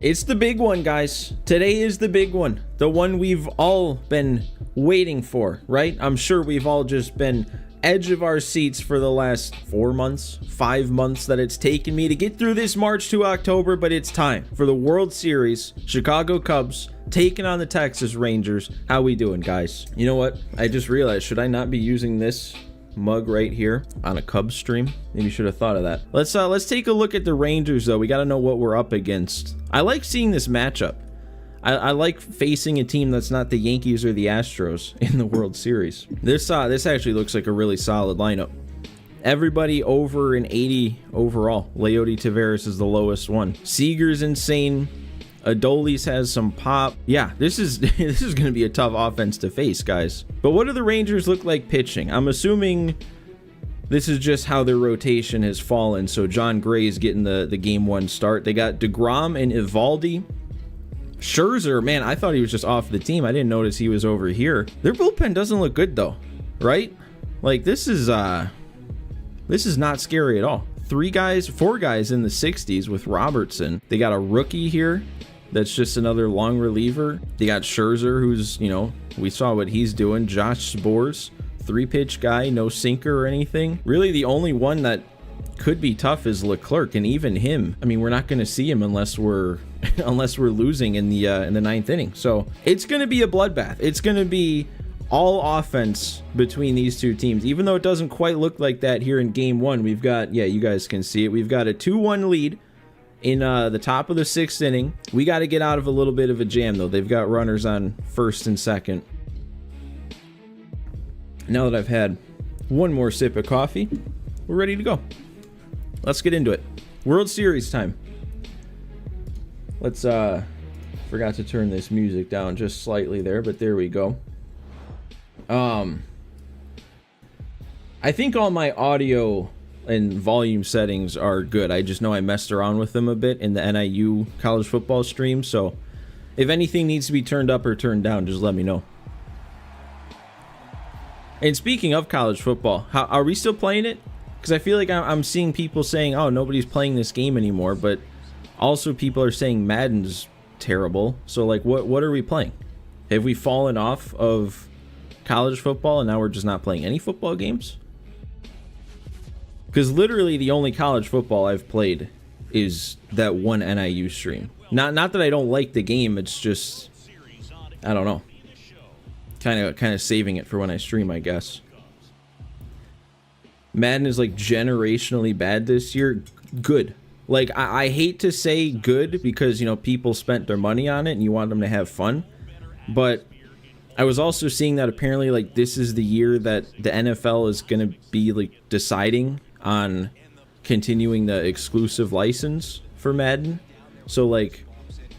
It's the big one, guys. Today is the big one. The one we've all been waiting for, right? I'm sure we've all just been edge of our seats for the last 4 months, 5 months that it's taken me to get through this March to October, but it's time for the World Series. Chicago Cubs taking on the Texas Rangers. How we doing, guys? You know what? I just realized, should I not be using this mug right here on a Cubs stream? Maybe should have thought of that. Let's take a look at the Rangers, though. We got to know what we're up against. I like seeing this matchup. I like facing a team that's not the Yankees or the Astros in the World Series. This actually looks like a really solid lineup. Everybody over an 80 overall. Leody Taveras is the lowest one. Seager's insane. Adolis has some pop. Yeah, this is going to be a tough offense to face, guys. But what do the Rangers look like pitching? I'm assuming this is just how their rotation has fallen. So John Gray's getting the game one start. They got DeGrom and Eovaldi. Scherzer, man, I thought he was just off the team. I didn't notice he was over here. Their bullpen doesn't look good, though, right? Like, this is not scary at all. 4 guys in the 60s with Robertson. They got a rookie here that's just another long reliever. They got Scherzer, who's, we saw what he's doing. Josh Sborz, 3-pitch guy, no sinker or anything. Really, the only one that could be tough is Leclerc, and even him, I mean, we're not going to see him unless we're losing in the 9th inning. So it's going to be a bloodbath. It's going to be all offense between these two teams, even though it doesn't quite look like that here in game one. We've got, yeah, you guys can see it. We've got a 2-1 lead in the top of the 6th inning. We got to get out of a little bit of a jam, though. They've got runners on first and second. Now that I've had one more sip of coffee, we're ready to go. Let's get into it. World Series time. Let's forgot to turn this music down just slightly there, but there we go. I think all my audio and volume settings are good. I just know I messed around with them a bit in the NIU college football stream, so if anything needs to be turned up or turned down, just let me know. And speaking of college football, are we still playing it? Because I feel like I'm seeing people saying, oh, nobody's playing this game anymore, but also people are saying Madden's terrible. So, like, what are we playing? Have we fallen off of college football and now we're just not playing any football games? Because literally the only college football I've played is that one NIU stream. Not that I don't like the game, it's just, I don't know. Kind of saving it for when I stream, I guess. Madden is like generationally bad this year. Good. Like, I hate to say good because, people spent their money on it and you want them to have fun. But I was also seeing that apparently, like, this is the year that the NFL is going to be, like, deciding on continuing the exclusive license for Madden. So, like,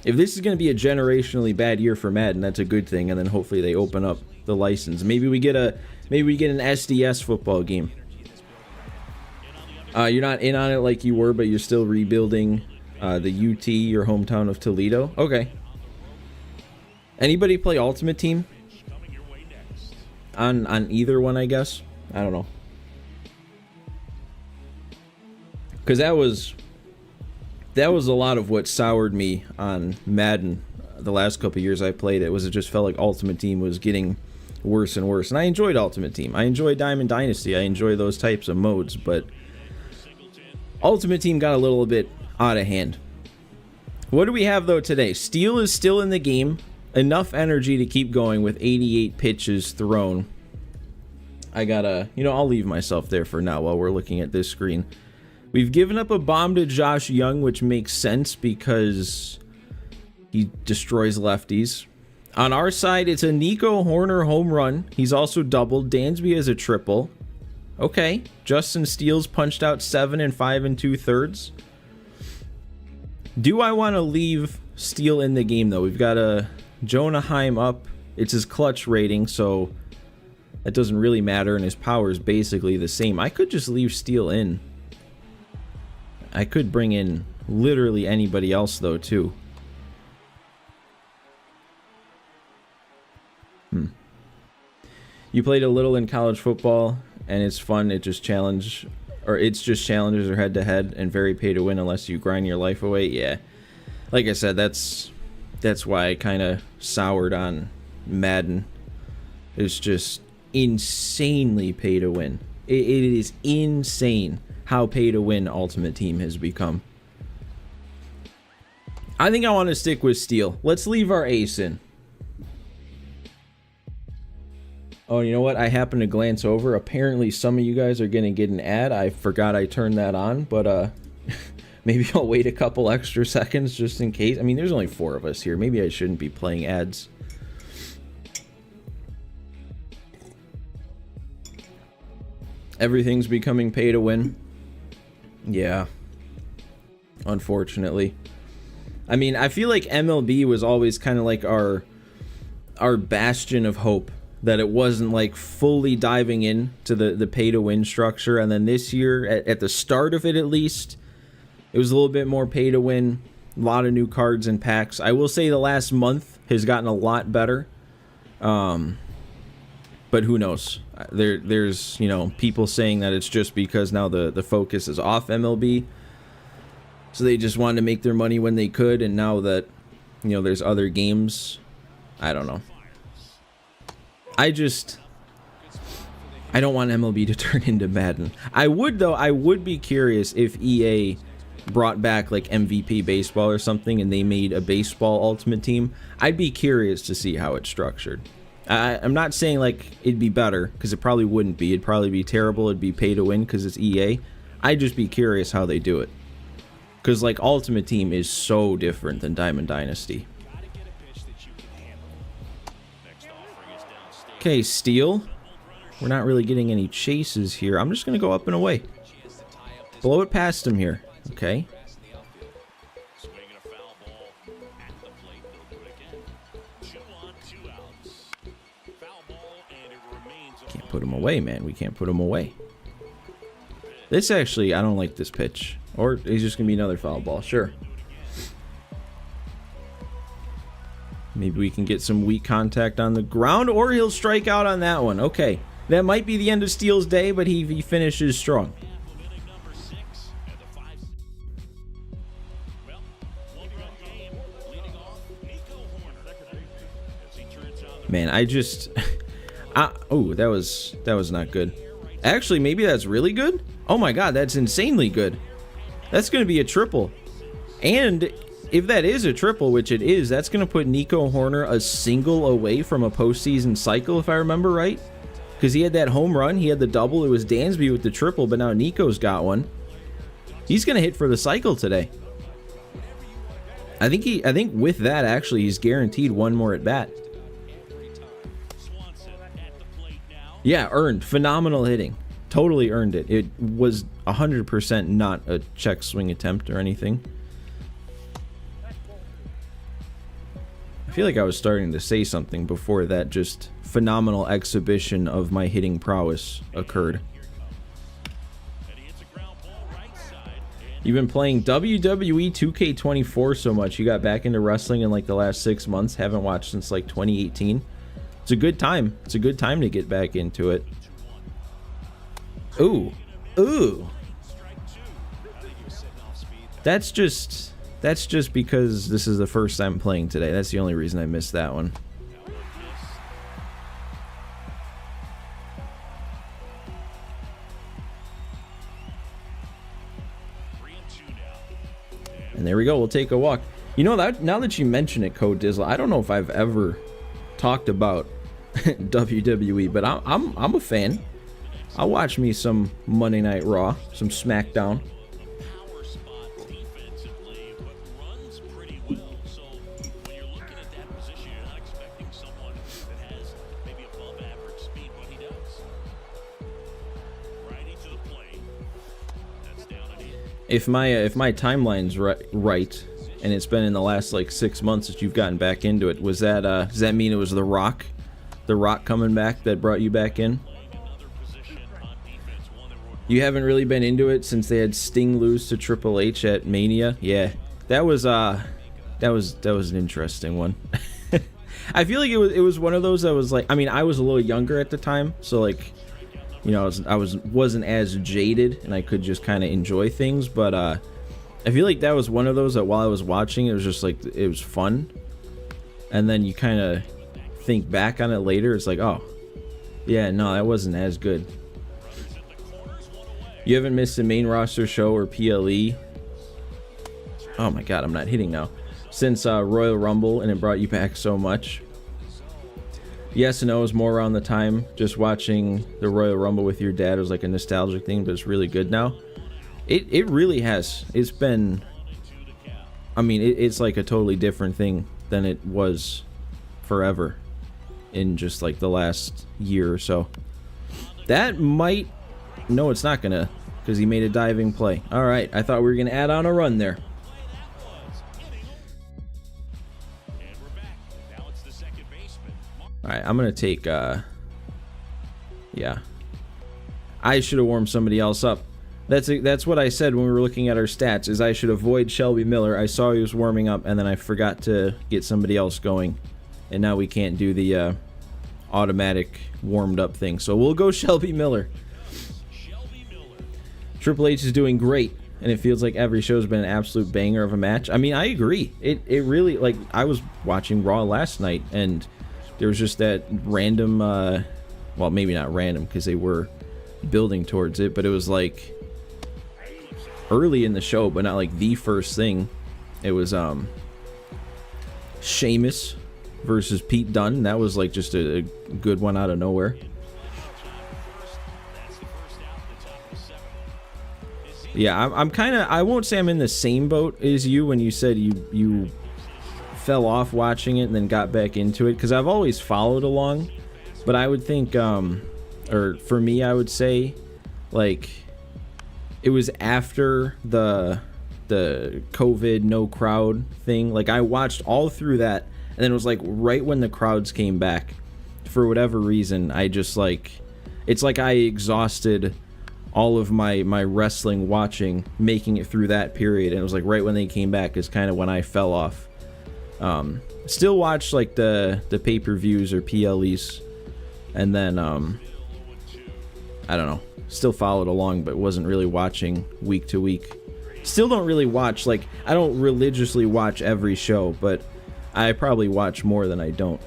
if this is going to be a generationally bad year for Madden, that's a good thing. And then hopefully they open up the license. Maybe we get an SDS football game. You're not in on it like you were, but you're still rebuilding the UT, your hometown of Toledo. Okay. Anybody play Ultimate Team? On either one, I guess. I don't know. Because that was a lot of what soured me on Madden the last couple years I played it. It just felt like Ultimate Team was getting worse and worse. And I enjoyed Ultimate Team. I enjoyed Diamond Dynasty. I enjoy those types of modes, but Ultimate Team got a little bit out of hand. What do we have, though, today? Steele is still in the game. Enough energy to keep going with 88 pitches thrown. I gotta, I'll leave myself there for now while we're looking at this screen. We've given up a bomb to Josh Young, which makes sense because he destroys lefties. On our side, it's a Nico Horner home run. He's also doubled. Dansby has a triple. Okay. Justin Steele's punched out 7 5 2/3. Do I want to leave Steele in the game, though? We've got a Jonah Heim up. It's his clutch rating, so that doesn't really matter, and his power is basically the same. I could just leave Steele in. I could bring in literally anybody else, though, too. You played a little in college football, and it's fun. It's just challengers are head-to-head and very pay to win unless you grind your life away. Yeah. like I said, that's why I kind of soured on Madden. It's just insanely pay to win. It is insane how pay to win Ultimate Team has become. I think I want to stick with Steel. Let's leave our ace in. Oh, you know what? I happened to glance over. Apparently, some of you guys are going to get an ad. I forgot I turned that on, but maybe I'll wait a couple extra seconds just in case. I mean, there's only 4 of us here. Maybe I shouldn't be playing ads. Everything's becoming pay to win. Yeah. Unfortunately. I mean, I feel like MLB was always kind of like our bastion of hope, that it wasn't like fully diving in to the pay to win structure. And then this year, at the start of it at least, it was a little bit more pay to win. A lot of new cards and packs. I will say the last month has gotten a lot better. But who knows? There's, you know, people saying that it's just because now the focus is off MLB. So they just wanted to make their money when they could, and now that, you know, there's other games, I don't know. I don't want MLB to turn into Madden. I would be curious if EA brought back like MVP baseball or something and they made a baseball Ultimate Team. I'd be curious to see how it's structured. I'm not saying like it'd be better, because it probably wouldn't be. It'd probably be terrible. It'd be pay to win because it's EA. I'd just be curious how they do it. Because like Ultimate Team is so different than Diamond Dynasty. Okay, Steel. We're not really getting any chases here. I'm just going to go up and away. Blow it past him here. Okay. Can't put him away, man. We can't put him away. This actually, I don't like this pitch. Or he's just going to be another foul ball. Sure. Maybe we can get some weak contact on the ground, or he'll strike out on that one. Okay. That might be the end of Steele's day, but he finishes strong. Man, I just... oh, that was not good. Actually, maybe that's really good? Oh my god, that's insanely good. That's going to be a triple. And if that is a triple, which it is, that's going to put Nico Horner a single away from a postseason cycle, if I remember right. Because he had that home run, he had the double, it was Dansby with the triple, but now Nico's got one. He's going to hit for the cycle today. I think with that, actually, he's guaranteed one more at bat. Yeah, earned. Phenomenal hitting. Totally earned it. It was 100% not a check swing attempt or anything. I feel like I was starting to say something before that just phenomenal exhibition of my hitting prowess occurred. You've been playing WWE 2K24 so much. You got back into wrestling in like the last 6 months. Haven't watched since like 2018. It's a good time. It's a good time to get back into it. Ooh. Ooh. That's just because this is the first time playing today. That's the only reason I missed that one. And there we go. We'll take a walk. You know, that now that you mention it, Code Dizzle, I don't know if I've ever talked about WWE, but I'm a fan. I'll watch me some Monday Night Raw, some SmackDown. If my timeline's right, and it's been in the last like 6 months that you've gotten back into it, was that does that mean it was The Rock coming back that brought you back in? You haven't really been into it since they had Sting lose to Triple H at Mania. Yeah, that was an interesting one. I feel like it was one of those that was like, I mean, I was a little younger at the time, so like, you know, I wasn't as jaded, and I could just kind of enjoy things. But I feel like that was one of those that while I was watching, it was just like, it was fun. And then you kind of think back on it later. It's like, oh, yeah, no, that wasn't as good. You haven't missed a main roster show or PLE. Oh my God, I'm not hitting now. Since Royal Rumble, and it brought you back so much. Yes and no is more around the time. Just watching the Royal Rumble with your dad was like a nostalgic thing, but it's really good now. It really has. It's been, I mean, it's like a totally different thing than it was forever in just like the last year or so. That might, no, it's not gonna, because he made a diving play. All right, I thought we were gonna add on a run there. All right, I'm gonna take, yeah. I should have warmed somebody else up. That's what I said when we were looking at our stats, is I should avoid Shelby Miller. I saw he was warming up, and then I forgot to get somebody else going. And now we can't do the automatic warmed up thing. So we'll go Shelby Miller. Triple H is doing great, and it feels like every show's been an absolute banger of a match. I mean, I agree. It really, like, I was watching Raw last night, and there was just that random, well, maybe not random, because they were building towards it, but it was like early in the show, but not like the first thing. It was Sheamus versus Pete Dunne. That was like just a good one out of nowhere. Yeah, I'm kind of, I won't say I'm in the same boat as you when you said you fell off watching it and then got back into it, because I've always followed along, but I would think, or for me, I would say, like, it was after the COVID no crowd thing. Like, I watched all through that, and then it was like right when the crowds came back, for whatever reason, I just like, it's like I exhausted all of my wrestling watching, making it through that period, and it was like right when they came back is kind of when I fell off. Still watch like the pay-per-views or PLEs, and then I don't know, still followed along, but wasn't really watching week to week. Still don't really watch, like, I don't religiously watch every show, but I probably watch more than I don't.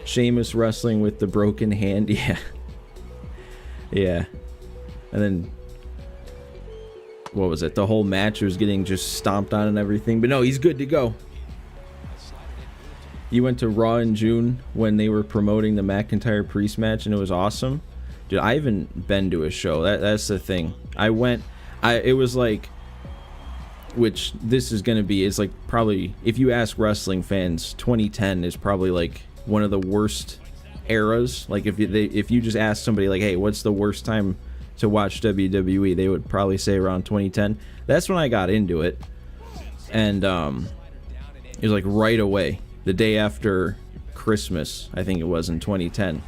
Sheamus wrestling with the broken hand, yeah. Yeah. And then, what was it? The whole match was getting just stomped on and everything, but no, he's good to go. You went to Raw in June when they were promoting the McIntyre Priest match, and it was awesome. Dude, I haven't been to a show. That's the thing. I went, it was like, which this is going to be, is like probably, if you ask wrestling fans, 2010 is probably like one of the worst eras. Like if you just ask somebody like, hey, what's the worst time to watch WWE, they would probably say around 2010. That's when I got into it. And it was like right away, the day after Christmas, I think it was, in 2010.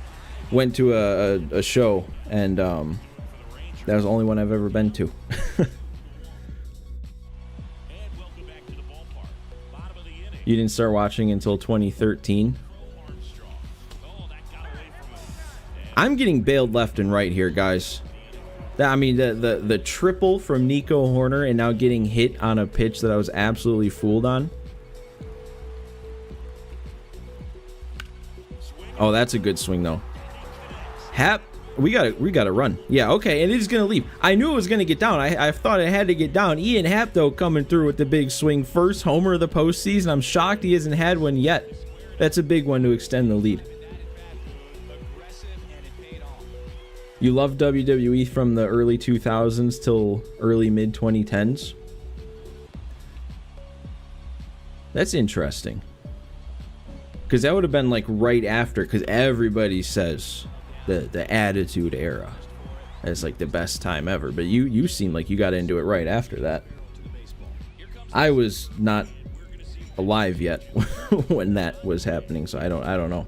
Went to a show, and that was the only one I've ever been to. You didn't start watching until 2013. I'm getting bailed left and right here, guys. I mean, the triple from Nico Horner, and now getting hit on a pitch that I was absolutely fooled on. Oh, that's a good swing, though. Hap, we gotta run. Yeah, okay, and it is gonna leave. I knew it was gonna get down. I thought it had to get down. Ian Happ, though, coming through with the big swing. First homer of the postseason. I'm shocked he hasn't had one yet. That's a big one to extend the lead. You love WWE from the early 2000s till early mid 2010s. That's interesting. Because that would have been like right after, because everybody says the Attitude Era is like the best time ever. But you seem like you got into it right after that. I was not alive yet when that was happening, so I don't know.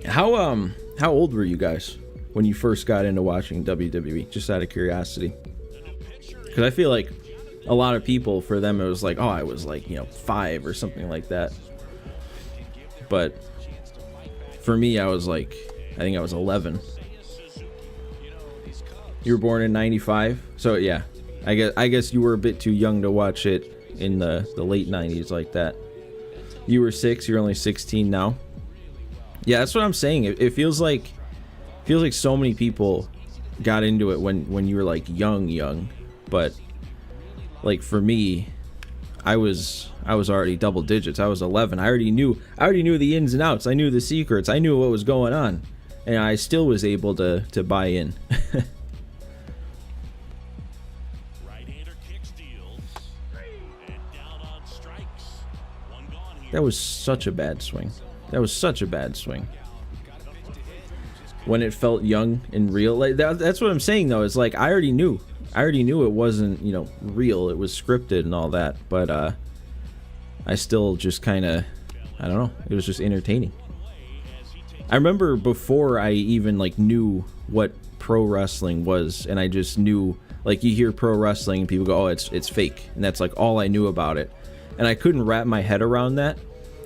How old were you guys when you first got into watching WWE? Just out of curiosity. Because I feel like a lot of people, for them, it was like, oh, I was like, 5 or something like that. But for me, I was like, I think I was 11. You were born in 95, so yeah. I guess you were a bit too young to watch it in the late 90s like that. You were 6. You're only 16 now. Yeah, that's what I'm saying. It feels like so many people got into it when you were like young, but like for me, I was already double digits. I was 11. I already knew the ins and outs. I knew the secrets. I knew what was going on, and I still was able to buy in. That was such a bad swing. When it felt young and real, like that's what I'm saying though. Is like I already knew it wasn't, you know, real. It was scripted and all that, but I still just kind of, I don't know. It was just entertaining. I remember before I even like knew what pro wrestling was, and I just knew, like, you hear pro wrestling and people go, oh, it's fake, and that's like all I knew about it. And I couldn't wrap my head around that,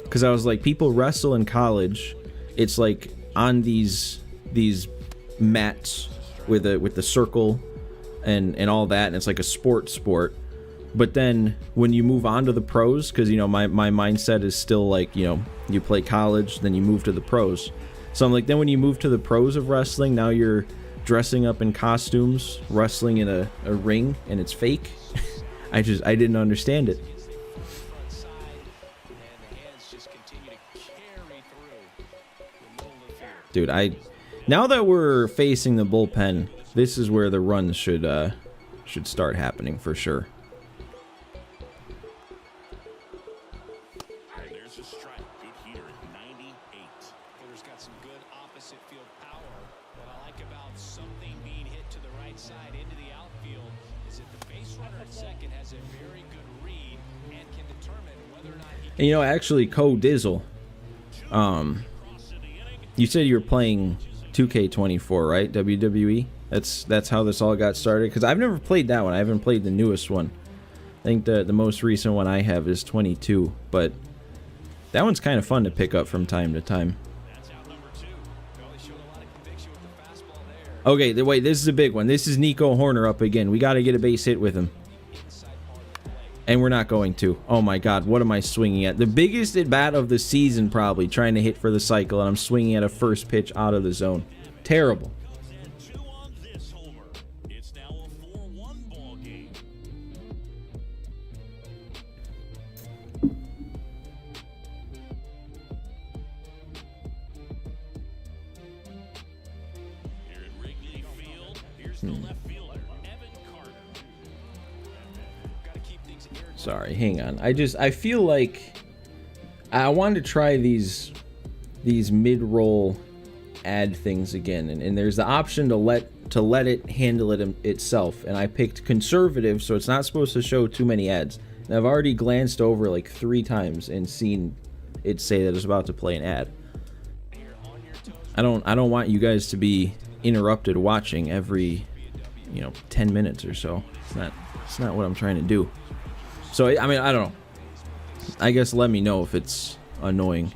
because I was like, people wrestle in college. It's like on these mats with the circle and all that, and it's like a sport. But then when you move on to the pros, because, you know, my mindset is still like, you know, you play college, then you move to the pros. So I'm like, then when you move to the pros of wrestling, now you're dressing up in costumes, wrestling in a ring, and it's fake. I didn't understand it. Dude, now that we're facing the bullpen, this is where the runs should start happening for sure. There's a strike. Good heater at 98. Hitter's got some good opposite field power. What I like about something being hit to the right side into the outfield is that the base runner at second has a very good read and can determine whether or not he can. And, you know, actually, Dizzle, you said you were playing 2K24, right? WWE? That's how this all got started, because I've never played that one. I haven't played the newest one. I think the most recent one I have is 22, but that one's kind of fun to pick up from time to time. Okay, wait, this is a big one. This is Nico Horner up again. We got to get a base hit with him. And we're not going to. Oh my god, what am I swinging at? The biggest at bat of the season, probably, trying to hit for the cycle, and I'm swinging at a first pitch out of the zone. Terrible. Sorry, hang on. I feel like I wanted to try these mid-roll ad things again, and there's the option to let it handle it itself, and I picked conservative, so it's not supposed to show too many ads. And I've already glanced over like 3 times and seen it say that it's about to play an ad. I don't want you guys to be interrupted watching every, you know, 10 minutes or so. It's not what I'm trying to do. So, I mean, I don't know. I guess let me know if it's annoying.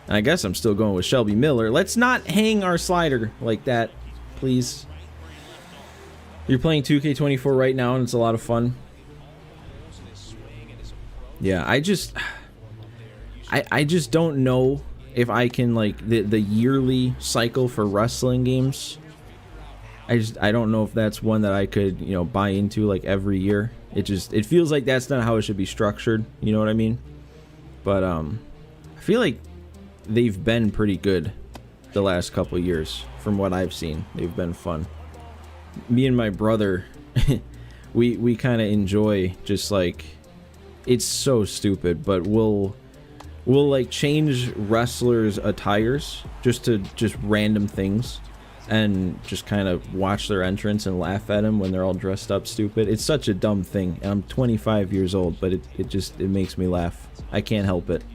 I guess I'm still going with Shelby Miller. Let's not hang our slider like that, please. You're playing 2K24 right now, and it's a lot of fun. Yeah, I just don't know if I can, like, the yearly cycle for wrestling games. I don't know if that's one that I could, you know, buy into like every year. It feels like that's not how it should be structured, you know what I mean? But I feel like they've been pretty good the last couple of years from what I've seen. They've been fun. Me and my brother, we kind of enjoy just like, it's so stupid, but we'll like change wrestlers' attires just random things, and just kind of watch their entrance and laugh at them when they're all dressed up stupid. It's such a dumb thing, and I'm 25 years old, but it makes me laugh. I can't help it.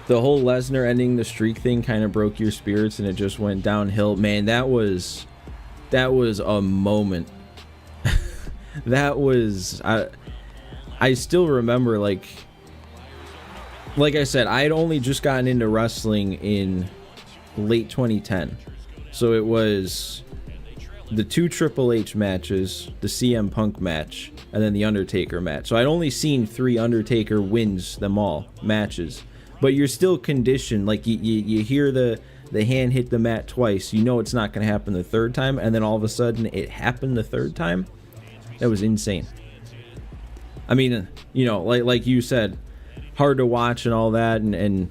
The whole Lesnar ending the streak thing kind of broke your spirits, and it just went downhill. Man, that was a moment. That was, I still remember, like, like I said, I had only just gotten into wrestling in late 2010. So it was the 2 Triple H matches, the CM Punk match, and then the Undertaker match. So I'd only seen 3 Undertaker wins them all matches. But you're still conditioned, like you hear the hand hit the mat twice, you know it's not going to happen the 3rd time, and then all of a sudden it happened the 3rd time. That was insane. I mean, you know, like you said, hard to watch and all that, and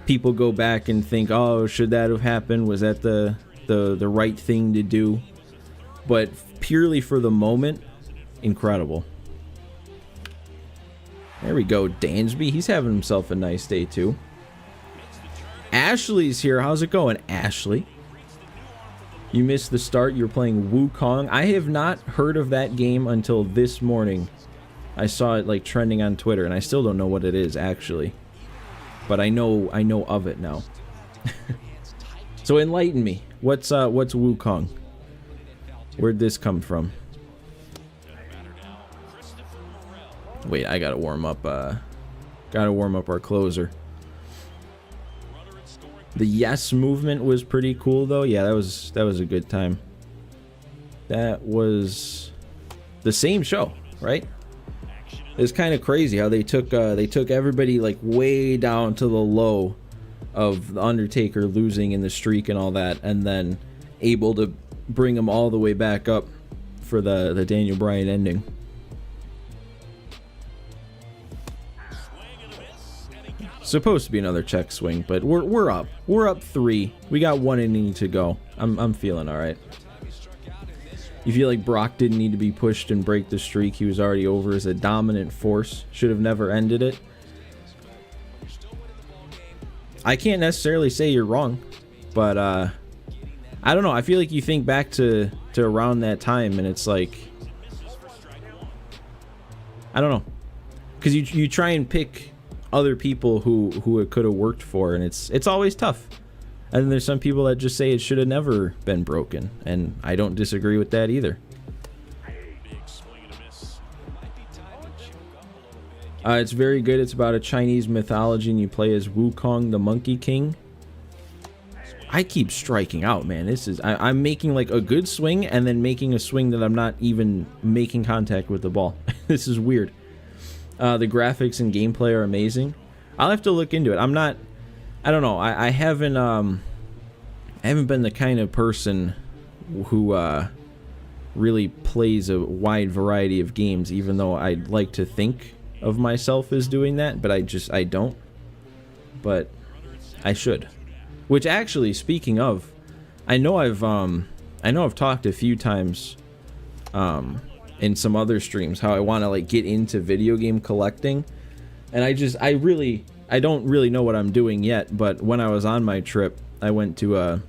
people go back and think, oh, should that have happened? Was that the right thing to do? But purely for the moment, incredible. There we go, Dansby. He's having himself a nice day too. Ashley's here. How's it going, Ashley? You missed the start. You're playing Wukong. I have not heard of that game until this morning. I saw it like trending on Twitter, and I still don't know what it is actually. But I know of it now. So enlighten me. What's Wukong? Where'd this come from? Wait, I gotta warm up. Gotta warm up our closer. The yes movement was pretty cool though. Yeah, that was a good time. That was the same show, right? It's kind of crazy how they took everybody like way down to the low of the Undertaker losing in the streak and all that, and then able to bring them all the way back up for the Daniel Bryan ending. Supposed to be another check swing, but we're up. We're up 3. We got 1 inning to go. I'm feeling all right. You feel like Brock didn't need to be pushed and break the streak? He was already over as a dominant force. Should have never ended it. I can't necessarily say you're wrong, but I don't know. I feel like you think back to around that time, and it's like, I don't know, because you try and pick other people who it could have worked for, and it's always tough. And then there's some people that just say it should have never been broken, and I don't disagree with that either. It's very good. It's about a Chinese mythology, and you play as Wukong, the Monkey King. I keep striking out, man. This is I'm making like a good swing, and then making a swing that I'm not even making contact with the ball. This is weird. The graphics and gameplay are amazing. I'll have to look into it. I don't know. I haven't been the kind of person who really plays a wide variety of games, even though I'd like to think of myself as doing that, but I don't. But I should. Which actually, speaking of, I know I've talked a few times in some other streams how I want to like get into video game collecting, and I don't really know what I'm doing yet. But when I was on my trip, I went to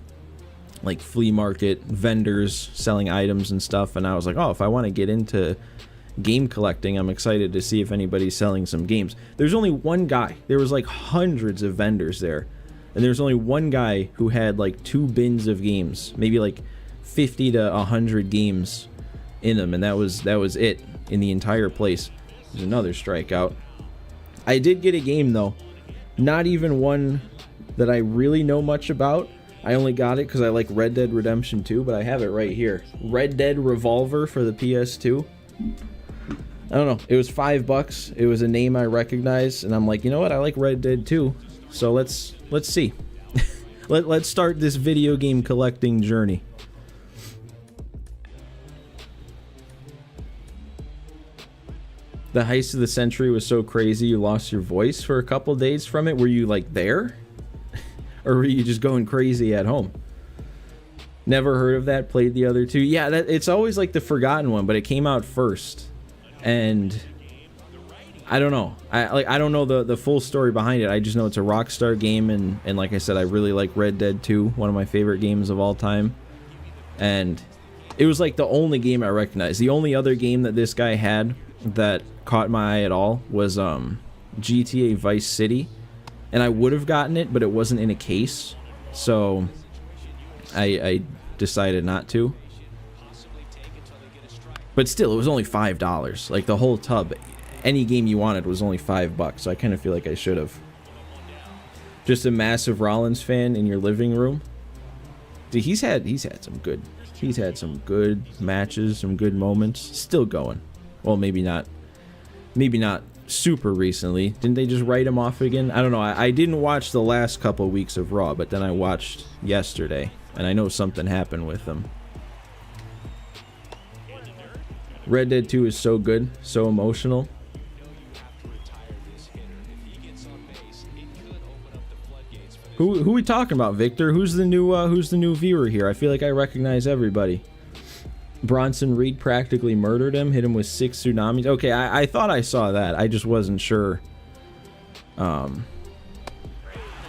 like flea market vendors selling items and stuff, and I was like, oh, if I want to get into game collecting, I'm excited to see if anybody's selling some games. There's only one guy. There was like hundreds of vendors there, and there's only one guy who had like 2 bins of games, maybe like 50 to 100 games in them, and that was it in the entire place. There's another strikeout. I did get a game though, not even one that I really know much about. I only got it because I like Red Dead Redemption 2, but I have it right here. Red Dead Revolver for the PS2. I don't know. It was $5. It was a name I recognized, and I'm like, you know what? I like Red Dead 2, so let's see. Let's start this video game collecting journey. The heist of the century was so crazy you lost your voice for a couple days from it. Were you like there? Or were you just going crazy at home? Never heard of that. Played the other 2. Yeah, it's always like the forgotten one, but it came out first. And I don't know. I don't know the full story behind it. I just know it's a Rockstar game, and like I said, I really like Red Dead 2, one of my favorite games of all time. And it was like the only game I recognized. The only other game that this guy had that caught my eye at all was GTA Vice City, and I would have gotten it, but it wasn't in a case, so I decided not to. But still, it was only $5. Like the whole tub, any game you wanted was only $5, so I kind of feel like I should have. just a massive Rollins fan in your living room. Dude, he's had some good matches, some good moments. Still going. Well, maybe not super recently. Didn't they just write him off again? I don't know. I didn't watch the last couple weeks of Raw, but then I watched yesterday, and I know something happened with him. Red Dead 2 is so good, so emotional. Who we talking about, Victor? Who's the new viewer here? I feel like I recognize everybody. Bronson Reed practically murdered him, hit him with 6 tsunamis. Okay, I thought I saw that. I just wasn't sure. I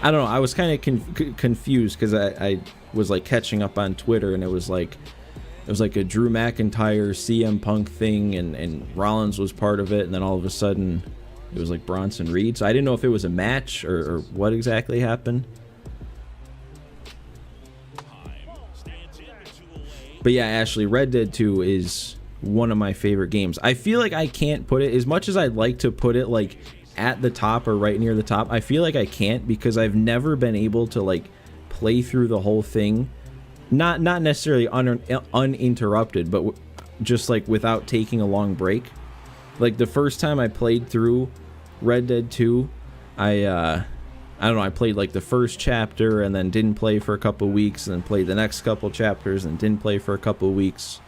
don't know. I was kind of confused because I was like catching up on Twitter, and it was like a Drew McIntyre CM Punk thing, and Rollins was part of it, and then all of a sudden it was like Bronson Reed. So I didn't know if it was a match or what exactly happened. But yeah, Ashley, Red Dead 2 is one of my favorite games. I feel like I can't put it, as much as I'd like to put it like at the top or right near the top, I feel like I can't, because I've never been able to like play through the whole thing, not necessarily uninterrupted, but just like without taking a long break. Like the first time I played through Red Dead 2, I don't know, I played like the first chapter and then didn't play for a couple weeks, and then played the next couple chapters and didn't play for a couple weeks.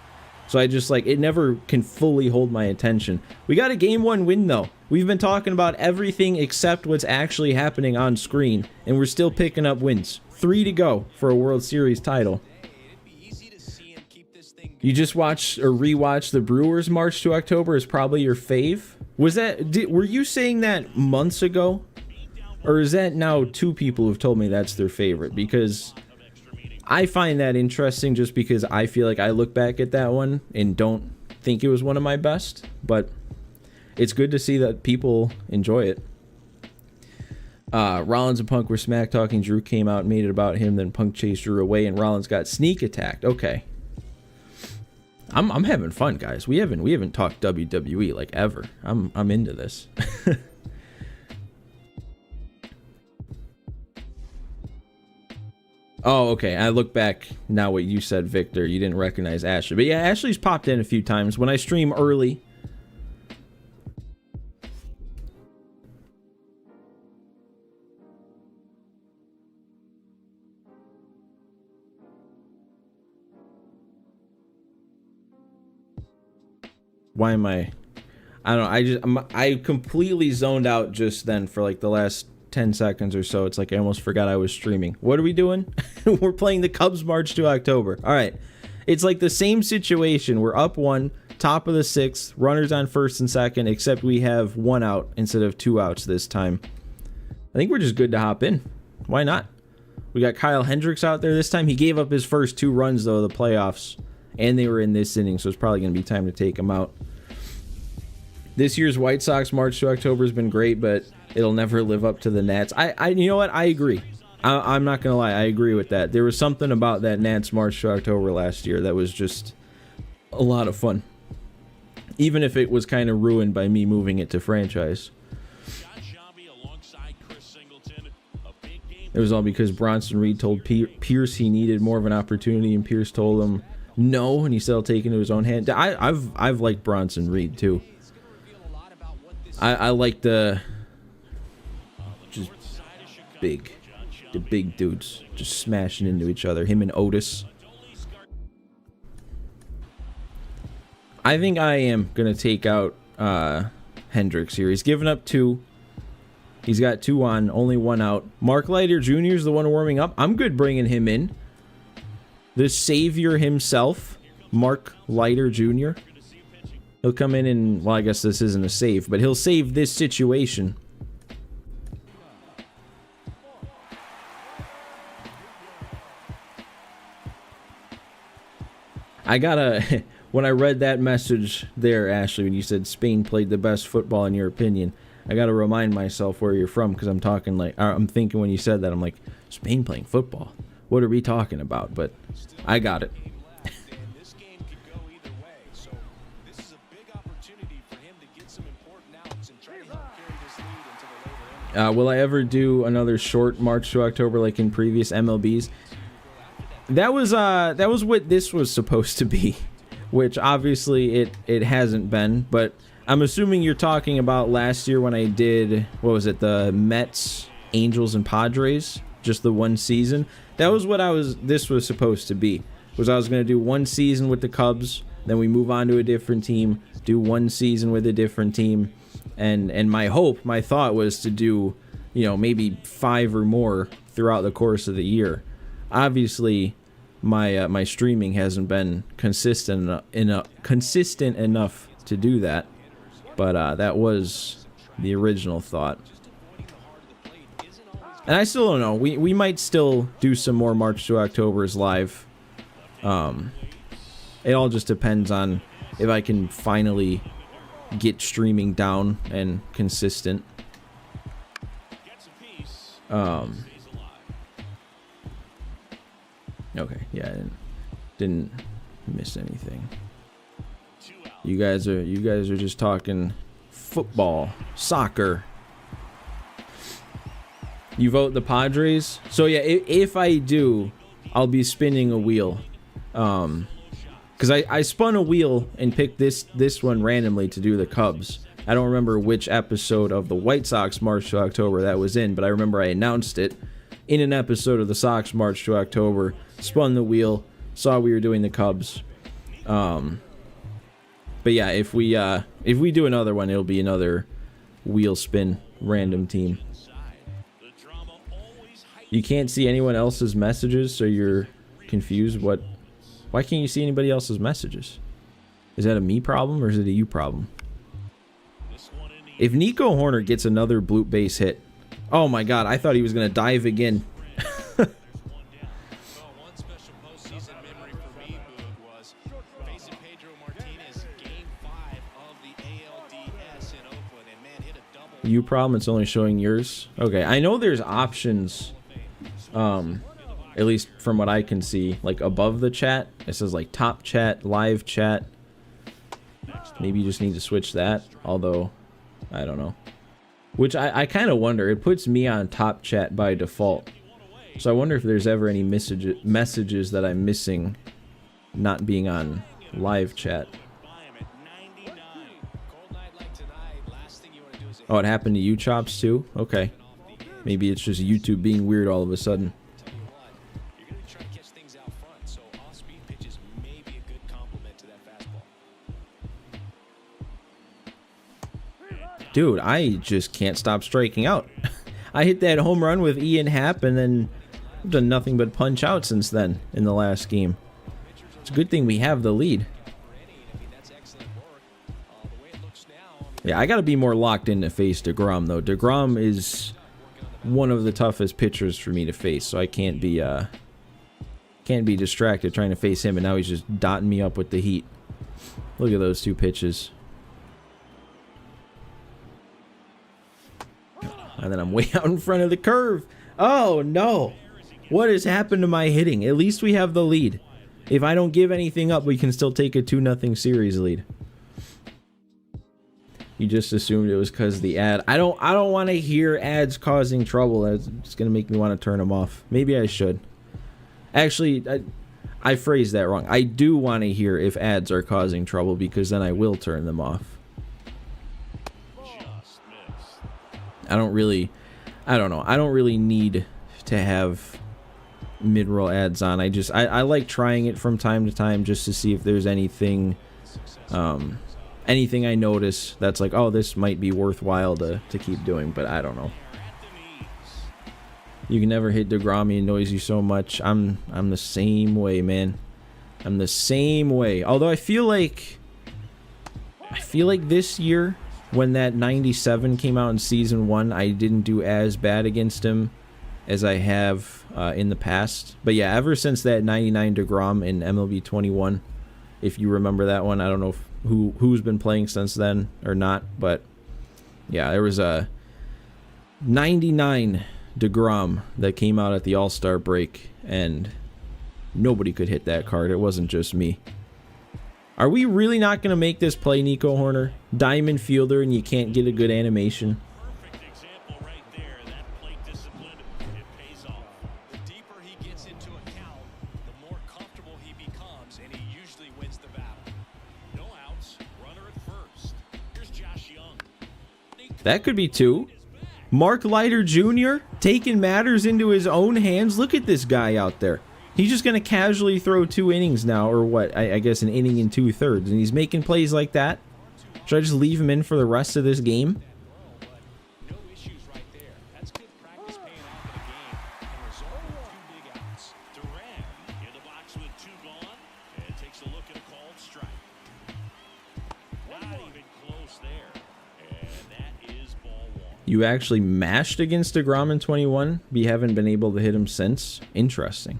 So I just like, it never can fully hold my attention. We got a game 1 win though. We've been talking about everything except what's actually happening on screen, and we're still picking up wins. 3 to go for a World Series title. You just watched or rewatched the Brewers March to October is probably your fave. Were you saying that months ago? Or is that now 2 people who've told me that's their favorite? Because I find that interesting, just because I feel like I look back at that one and don't think it was one of my best. But it's good to see that people enjoy it. Rollins and Punk were smack talking. Drew came out and made it about him. Then Punk chased Drew away, and Rollins got sneak attacked. Okay. I'm having fun, guys. We haven't talked WWE like ever. I'm into this. Oh, okay. I look back now what you said, Victor. You didn't recognize Ashley. But yeah, Ashley's popped in a few times. When I stream early, why am I don't know, I completely zoned out just then for like the last 10 seconds or so. It's like I almost forgot I was streaming. What are we doing? We're playing the Cubs March to October. All right. It's like the same situation. We're up 1, top of the 6th, runners on first and second, except we have 1 out instead of 2 outs this time. I think we're just good to hop in. Why not? We got Kyle Hendricks out there this time. He gave up his first 2 runs, though, of the playoffs, and they were in this inning, so it's probably going to be time to take him out. This year's White Sox March to October has been great, but it'll never live up to the Nats. You know what? I agree. I'm not going to lie. I agree with that. There was something about that Nats March to October last year that was just a lot of fun. Even if it was kind of ruined by me moving it to franchise. It was all because Bronson Reed told Pierce he needed more of an opportunity, and Pierce told him no, and he still taken to his own hand. I've liked Bronson Reed too. I like the big dudes just smashing into each other. Him and Otis. I think I am gonna take out Hendricks here. He's given up 2. He's got 2 on, only 1 out. Mark Leiter Jr. is the one warming up. I'm good bringing him in. The savior himself, Mark Leiter Jr. He'll come in and, well, I guess this isn't a save, but he'll save this situation. When I read that message there, Ashley, when you said Spain played the best football in your opinion, I gotta remind myself where you're from, because I'm thinking when you said that, I'm like, Spain playing football? What are we talking about? But I got it. Will I ever do another short March to October like in previous MLBs? That was what this was supposed to be, which obviously it hasn't been, but I'm assuming you're talking about last year when I did, what was it, the Mets, Angels, and Padres, just the one season. That was what this was supposed to be, was I was going to do one season with the Cubs, then we move on to a different team, do one season with a different team, and my thought was to do, maybe 5 or more throughout the course of the year. Obviously, my streaming hasn't been consistent enough to do that, but that was the original thought. And I still don't know. We might still do some more March to Octobers live. It all just depends on if I can finally get streaming down and consistent. Okay, yeah, I didn't miss anything. You guys are just talking football, soccer. You vote the Padres? So yeah, if I do, I'll be spinning a wheel. Because I spun a wheel and picked this one randomly to do the Cubs. I don't remember which episode of the White Sox March to October that was in, but I remember I announced it in an episode of the Sox March to October, spun the wheel, saw we were doing the Cubs. But yeah, if we do another one, it'll be another wheel spin random team. You can't see anyone else's messages, so you're confused. Why can't you see anybody else's messages? Is that a me problem or is it a you problem? If Nico Horner gets another bloop base hit, oh my god, I thought he was gonna dive again. You problem, it's only showing yours. Okay, I know there's options, at least from what I can see, like above the chat. It says like top chat, live chat. Maybe you just need to switch that, although I don't know. Which I kind of wonder. It puts me on top chat by default, so I wonder if there's ever any messages that I'm missing not being on live chat. Oh, it happened to you, Chops, too? Okay. Maybe it's just YouTube being weird all of a sudden. Dude, I just can't stop striking out. I hit that home run with Ian Happ, and then I've done nothing but punch out since then in the last game. It's a good thing we have the lead. Yeah, I gotta be more locked in to face DeGrom, though. DeGrom is one of the toughest pitchers for me to face, so I can't be distracted trying to face him, and now he's just dotting me up with the heat. Look at those two pitches. And then I'm way out in front of the curve. Oh, no. What has happened to my hitting? At least we have the lead. If I don't give anything up, we can still take a 2-0 series lead. You just assumed it was because of the ad. I don't want to hear ads causing trouble. It's going to make me want to turn them off. Maybe I should. Actually, I phrased that wrong. I do want to hear if ads are causing trouble, because then I will turn them off. I don't know. I don't really need to have mid-roll ads on. I like trying it from time to time just to see if there's anything anything I notice that's like, oh, this might be worthwhile to keep doing, but I don't know. You can never hit DeGrom, he annoys you so much. I'm the same way, man. I'm the same way. Although I feel like this year, when that 97 came out in Season 1, I didn't do as bad against him as I have in the past. But yeah, ever since that 99 DeGrom in MLB 21, if you remember that one, I don't know who's been playing since then or not, but yeah, there was a 99 DeGrom that came out at the All-Star break, and nobody could hit that card. It wasn't just me. Are we really not going to make this play, Nico Horner? Diamond fielder, and you can't get a good animation. Perfect example right there. That could be 2. Mark Leiter Jr. taking matters into his own hands. Look at this guy out there. He's just going to casually throw 2 innings now, or what? I guess an inning and 2/3. And he's making plays like that. Should I just leave him in for the rest of this game? No issues right there. That's good practice paying off in the game and resulting in 2 big outs. Duran in the box with 2 gone and takes a look at a called strike. Not even close there. And that is ball 1. You actually mashed against DeGrom in 21, but you haven't been able to hit him since? Interesting.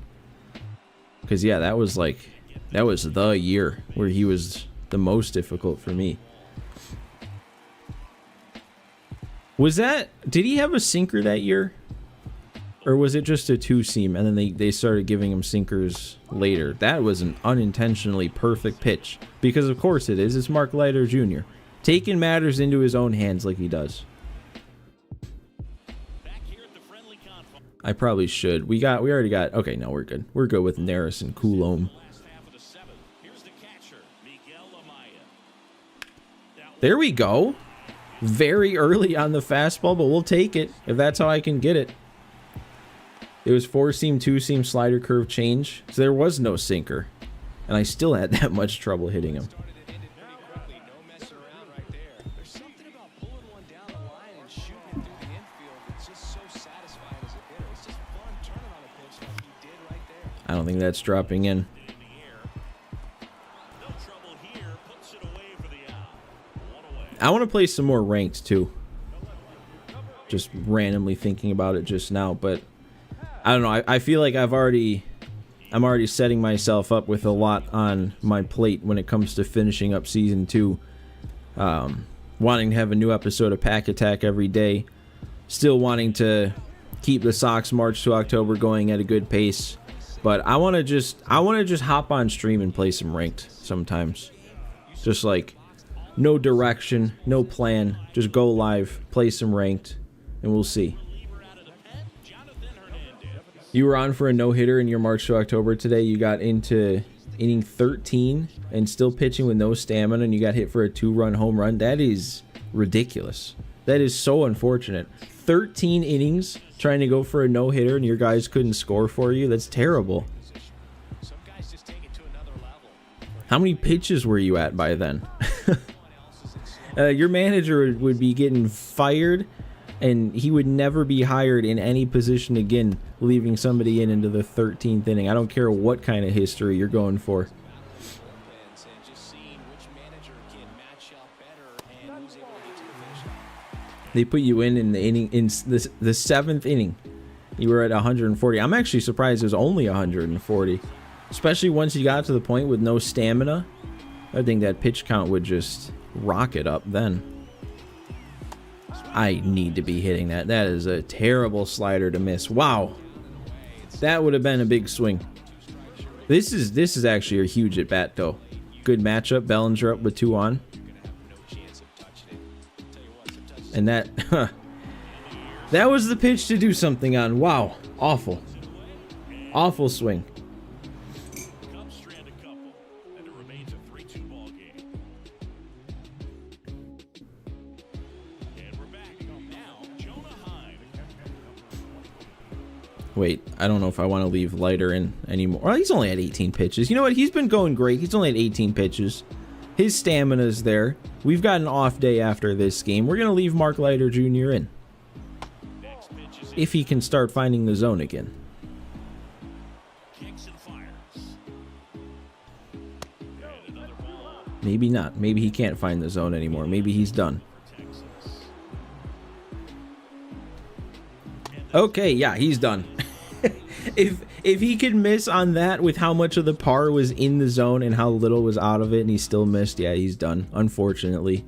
Because, yeah, that was the year where he was the most difficult for me. Did he have a sinker that year? Or was it just a 2-seam and then they started giving him sinkers later? That was an unintentionally perfect pitch. Because of course it is. It's Mark Leiter Jr. taking matters into his own hands like he does. I probably should. We already got. Okay, no, we're good. We're good with Neris and Coulomb. There we go. Very early on the fastball, but we'll take it if that's how I can get it. It was 4-seam, 2-seam slider curve change, so there was no sinker, and I still had that much trouble hitting him. I don't think that's dropping in. I want to play some more ranked too. Just randomly thinking about it just now, but I don't know. I feel like I'm already setting myself up with a lot on my plate when it comes to finishing up season 2. Wanting to have a new episode of Pack Attack every day. Still wanting to keep the Sox March to October going at a good pace. But I want to just hop on stream and play some ranked sometimes. Just like no direction, no plan, just go live, play some ranked, and we'll see. You were on for a no-hitter in your March to October today. You got into inning 13 and still pitching with no stamina, and you got hit for a 2-run home run. That is ridiculous. That is so unfortunate. 13 innings trying to go for a no-hitter and your guys couldn't score for you. That's terrible. How many pitches were you at by then? Your manager would be getting fired, and he would never be hired in any position again, leaving somebody into the 13th inning. I don't care what kind of history you're going for. They put you in the inning, in the 7th inning. You were at 140. I'm actually surprised it was only 140, especially once you got to the point with no stamina. I think that pitch count would just rocket up then. I need to be hitting that. That is a terrible slider to miss. Wow, that would have been a big swing. This is actually a huge at bat though. Good matchup. Bellinger up with 2 on. And that that was the pitch to do something on. Wow. Awful. Awful swing. Wait, I don't know if I want to leave Leiter in anymore. Well, he's only at 18 pitches. You know what? He's been going great. He's only at 18 pitches. His stamina's there. We've got an off day after this game. We're going to leave Mark Leiter Jr. in. If he can start finding the zone again. Maybe not. Maybe he can't find the zone anymore. Maybe he's done. Okay, yeah, he's done. If he could miss on that with how much of the par was in the zone and how little was out of it and he still missed, yeah, he's done, unfortunately.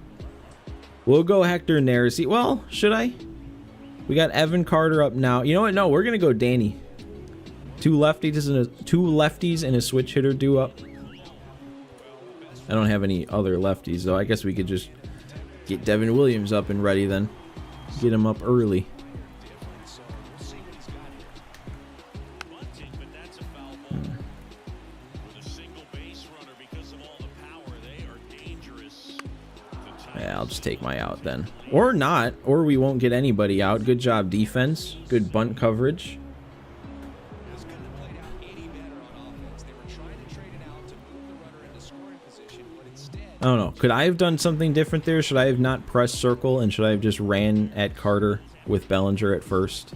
We'll go Hector Neris. Well, should I? We got Evan Carter up now. You know what? No, we're going to go Danny. Two lefties and a switch hitter due up. I don't have any other lefties, though. I guess we could just get Devin Williams up and ready then. Get him up early. Yeah, I'll just take my out then. Or not. Or we won't get anybody out. Good job, defense. Good bunt coverage. I don't know. Could I have done something different there? Should I have not pressed circle, and should I have just ran at Carter with Bellinger at first?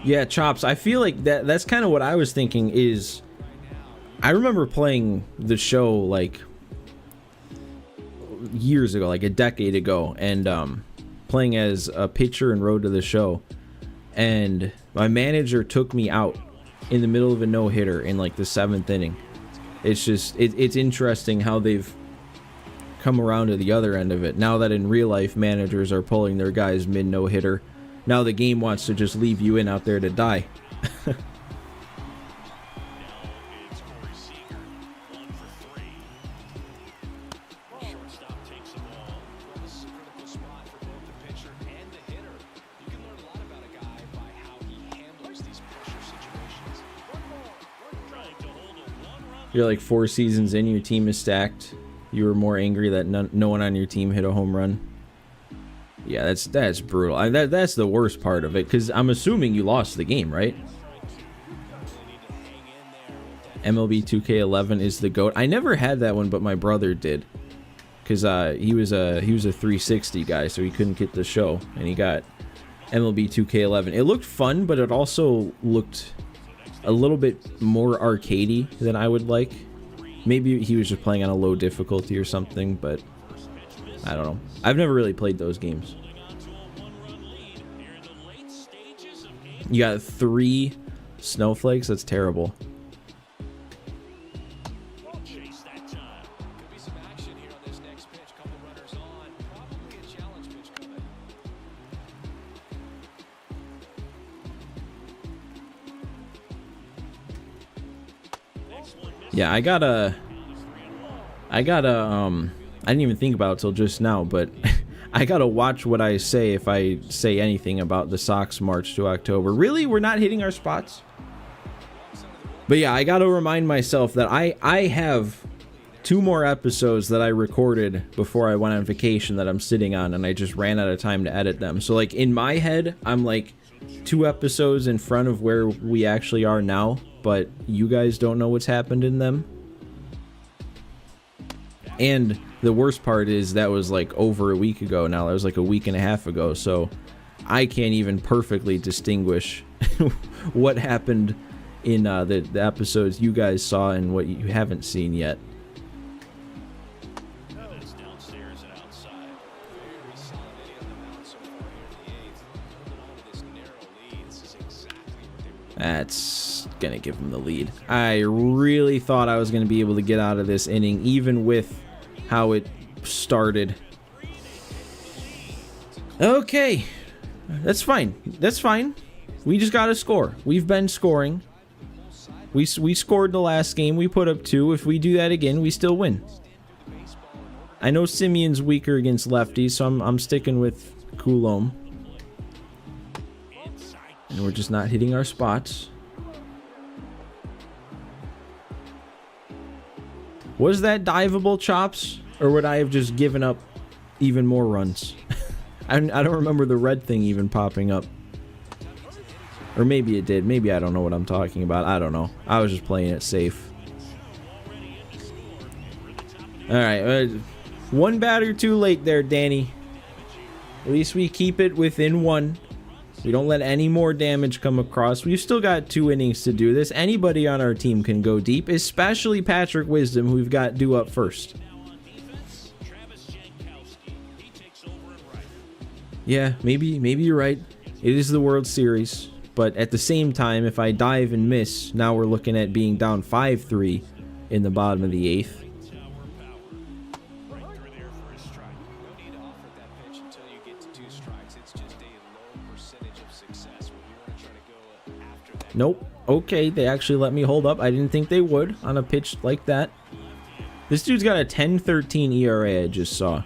Yeah, Chops, I feel like that's kind of what I was thinking is... I remember playing the show, like, years ago, like a decade ago, and playing as a pitcher in Road to the Show. And my manager took me out in the middle of a no-hitter in like the 7th inning. It's just it's interesting how they've come around to the other end of it. Now that in real life managers are pulling their guys mid no-hitter, now the game wants to just leave you in out there to die. You're like 4 seasons in, your team is stacked. You were more angry that no one on your team hit a home run. Yeah, that's brutal. That's the worst part of it, because I'm assuming you lost the game, right? MLB 2K11 is the GOAT. I never had that one, but my brother did, because he was a 360 guy, so he couldn't get the show, and he got MLB 2K11. It looked fun, but it also looked a little bit more arcadey than I would like. Maybe he was just playing on a low difficulty or something, but I don't know. I've never really played those games. You got 3 snowflakes? That's terrible. Yeah, I didn't even think about it till just now, but I gotta watch what I say if I say anything about the Sox March to October. Really? We're not hitting our spots? But yeah, I gotta remind myself that I have 2 more episodes that I recorded before I went on vacation that I'm sitting on, and I just ran out of time to edit them. So like in my head, I'm like 2 episodes in front of where we actually are now, but you guys don't know what's happened in them. And the worst part is that was like over a week ago now. That was like a week and a half ago, so I can't even perfectly distinguish what happened in the episodes you guys saw and what you haven't seen yet. That's gonna give him the lead. I really thought I was gonna be able to get out of this inning, even with how it started. Okay, that's fine. That's fine. We just gotta score. We've been scoring. We scored the last game. We put up 2. If we do that again, we still win. I know Simeon's weaker against lefties, so I'm sticking with Coulomb. And we're just not hitting our spots. Was that diveable, Chops? Or would I have just given up even more runs? I don't remember the red thing even popping up. Or maybe it did. Maybe I don't know what I'm talking about. I don't know. I was just playing it safe. Alright. 1 batter too late there, Danny. At least we keep it within 1. We don't let any more damage come across. We've still got 2 innings to do this. Anybody on our team can go deep, especially Patrick Wisdom, who we've got due up first. Yeah, maybe you're right. It is the World Series. But at the same time, if I dive and miss, now we're looking at being down 5-3 in the bottom of the 8th. Nope. Okay, they actually let me hold up. I didn't think they would on a pitch like that. This dude's got a 10-13 ERA I just saw.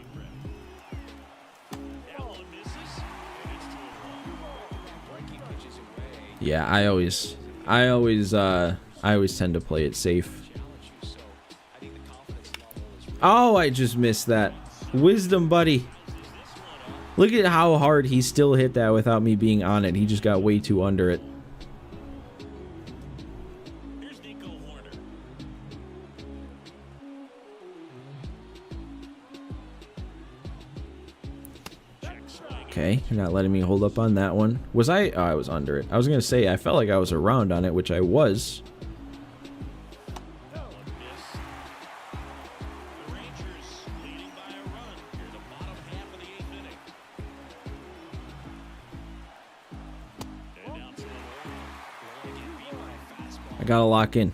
Yeah, I always tend to play it safe. Oh, I just missed that. Wisdom, buddy. Look at how hard he still hit that without me being on it. He just got way too under it. Okay, you're not letting me hold up on that one. Was I? Oh, I was under it. I was going to say, I felt like I was around on it, which I was. I got to lock in.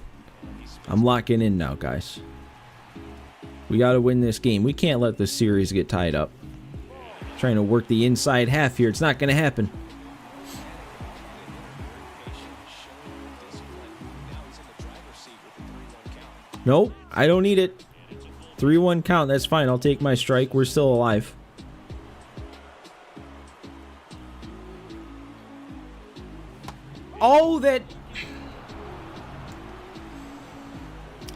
I'm locking in now, guys. We got to win this game. We can't let the series get tied up. Trying to work the inside half here. It's not going to happen. Nope, I don't need it. 3-1 count. That's fine. I'll take my strike. We're still alive. Oh, that...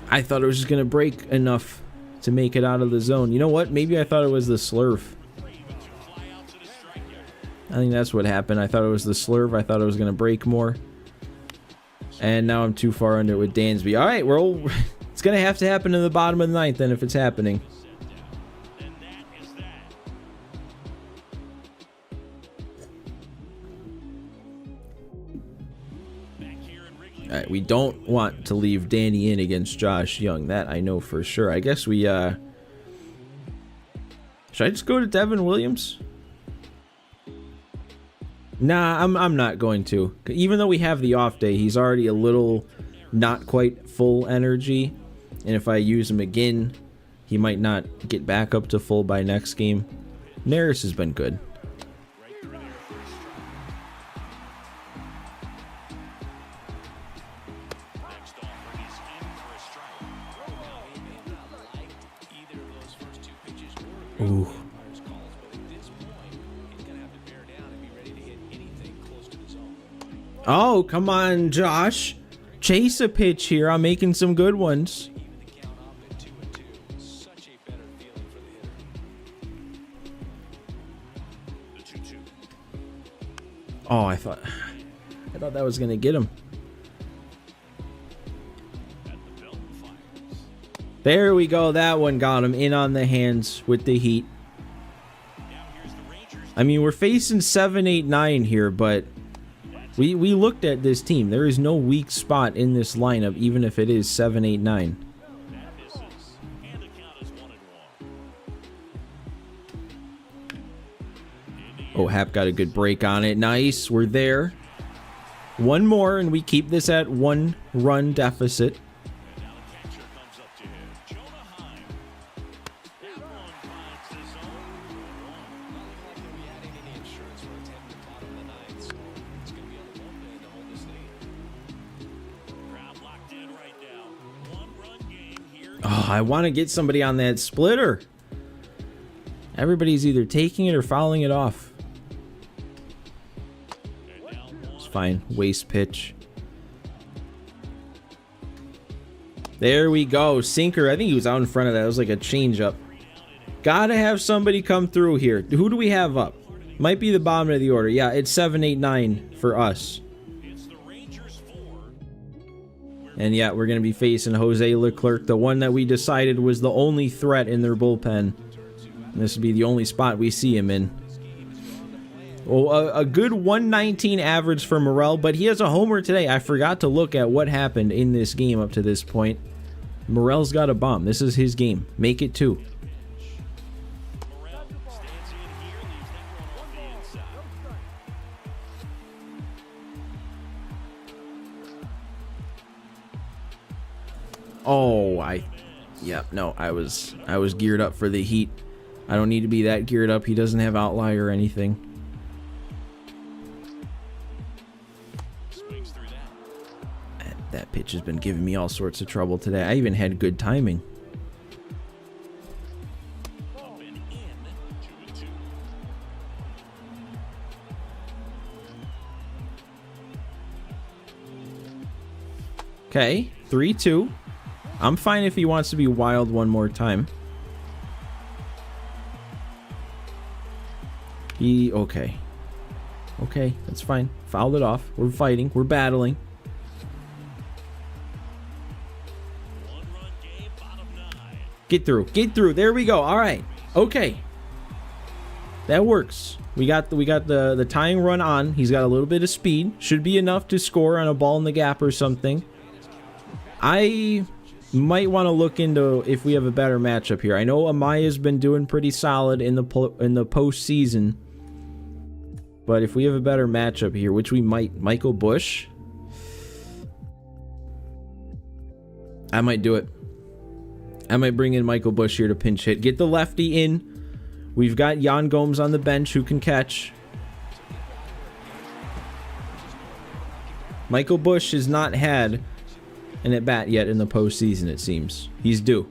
I thought it was just going to break enough to make it out of the zone. You know what? Maybe I thought it was the slurve. I think that's what happened. I thought it was the slurve. I thought it was going to break more. And now I'm too far under it with Dansby. All right, it's going to have to happen in the bottom of the ninth then if it's happening. All right, we don't want to leave Danny in against Josh Young. That I know for sure. I guess we, should I just go to Devin Williams? Nah, I'm not going to. Even though we have the off day, he's already a little not quite full energy. And if I use him again, he might not get back up to full by next game. Neris has been good. Ooh. Oh, come on, Josh. Chase a pitch here. I'm making some good ones. Oh, I thought that was going to get him. There we go. That one got him in on the hands with the heat. I mean, we're facing 7-8-9 here, but we looked at this team. There is no weak spot in this lineup, even if it is 7-8-9. Oh, Hap got a good break on it. Nice. We're there. One more, and we keep this at 1-run deficit. Oh, I want to get somebody on that splitter. Everybody's either taking it or fouling it off. It's fine. Waste pitch. There we go. Sinker. I think he was out in front of that. It was like a changeup. Gotta have somebody come through here. Who do we have up? Might be the bottom of the order. Yeah, it's 7-8-9 for us. And yeah, we're going to be facing Jose Leclerc, the one that we decided was the only threat in their bullpen. And this would be the only spot we see him in. Well, a good 119 average for Morel, but he has a homer today. I forgot to look at what happened in this game up to this point. Morel's got a bomb. This is his game. Make it 2. Oh, I was geared up for the heat. I don't need to be that geared up. He doesn't have outlier or anything. That pitch has been giving me all sorts of trouble today. I even had good timing. Okay, 3-2. I'm fine if he wants to be wild one more time. Okay. Okay, that's fine. Fouled it off. We're fighting. We're battling. Get through. Get through. There we go. All right. Okay. That works. We got the tying run on. He's got a little bit of speed. Should be enough to score on a ball in the gap or something. I might want to look into if we have a better matchup here. I know Amaya's been doing pretty solid in the postseason. But if we have a better matchup here, which we might, Michael Bush, I might do it. I might bring in Michael Bush here to pinch hit. Get the lefty in. We've got Jan Gomes on the bench who can catch. Michael Bush has not had an at-bat yet in the postseason, it seems. He's due.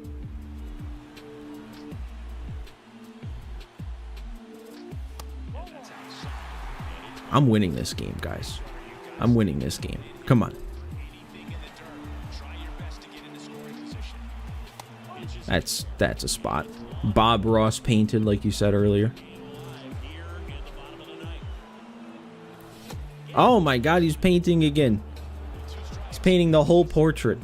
I'm winning this game, guys. I'm winning this game. Come on. That's a spot. Bob Ross painted, like you said earlier. Oh my God, he's painting again. He's painting the whole portrait.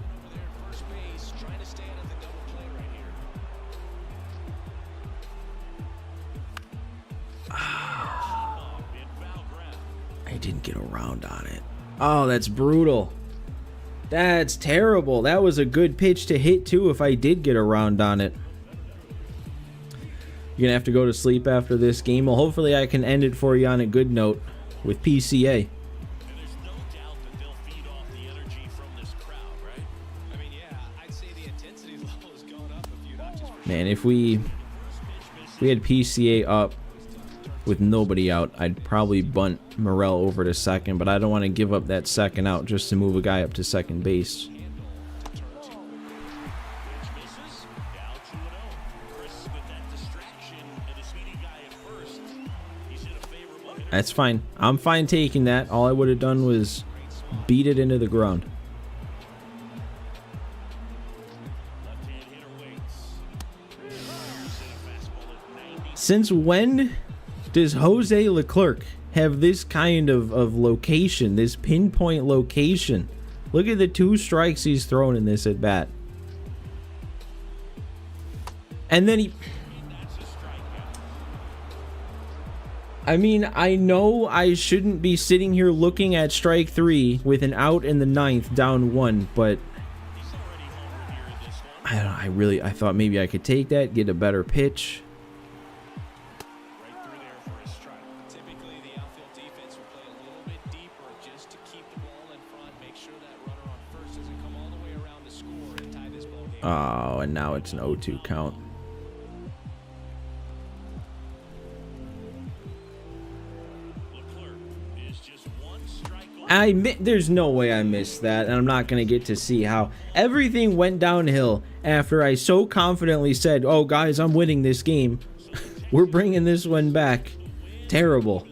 I didn't get around on it. Oh, that's brutal. That's terrible. That was a good pitch to hit too if I did get around on it. You're gonna have to go to sleep after this game. Well, hopefully I can end it for you on a good note with PCA. Man, if we had PCA up with nobody out, I'd probably bunt Morel over to second, but I don't want to give up that second out just to move a guy up to second base. That's fine. I'm fine taking that. All I would have done was beat it into the ground. Since when does Jose Leclerc have this kind of location, this pinpoint location? Look at the 2 strikes he's thrown in this at bat. And then he... I mean, I know I shouldn't be sitting here looking at strike 3 with an out in the 9th, down 1, but I don't know, I thought maybe I could take that, get a better pitch. Oh, and now it's an 0-2 count. There's no way I missed that, and I'm not going to get to see how everything went downhill after I so confidently said, oh, guys, I'm winning this game. We're bringing this one back. Terrible.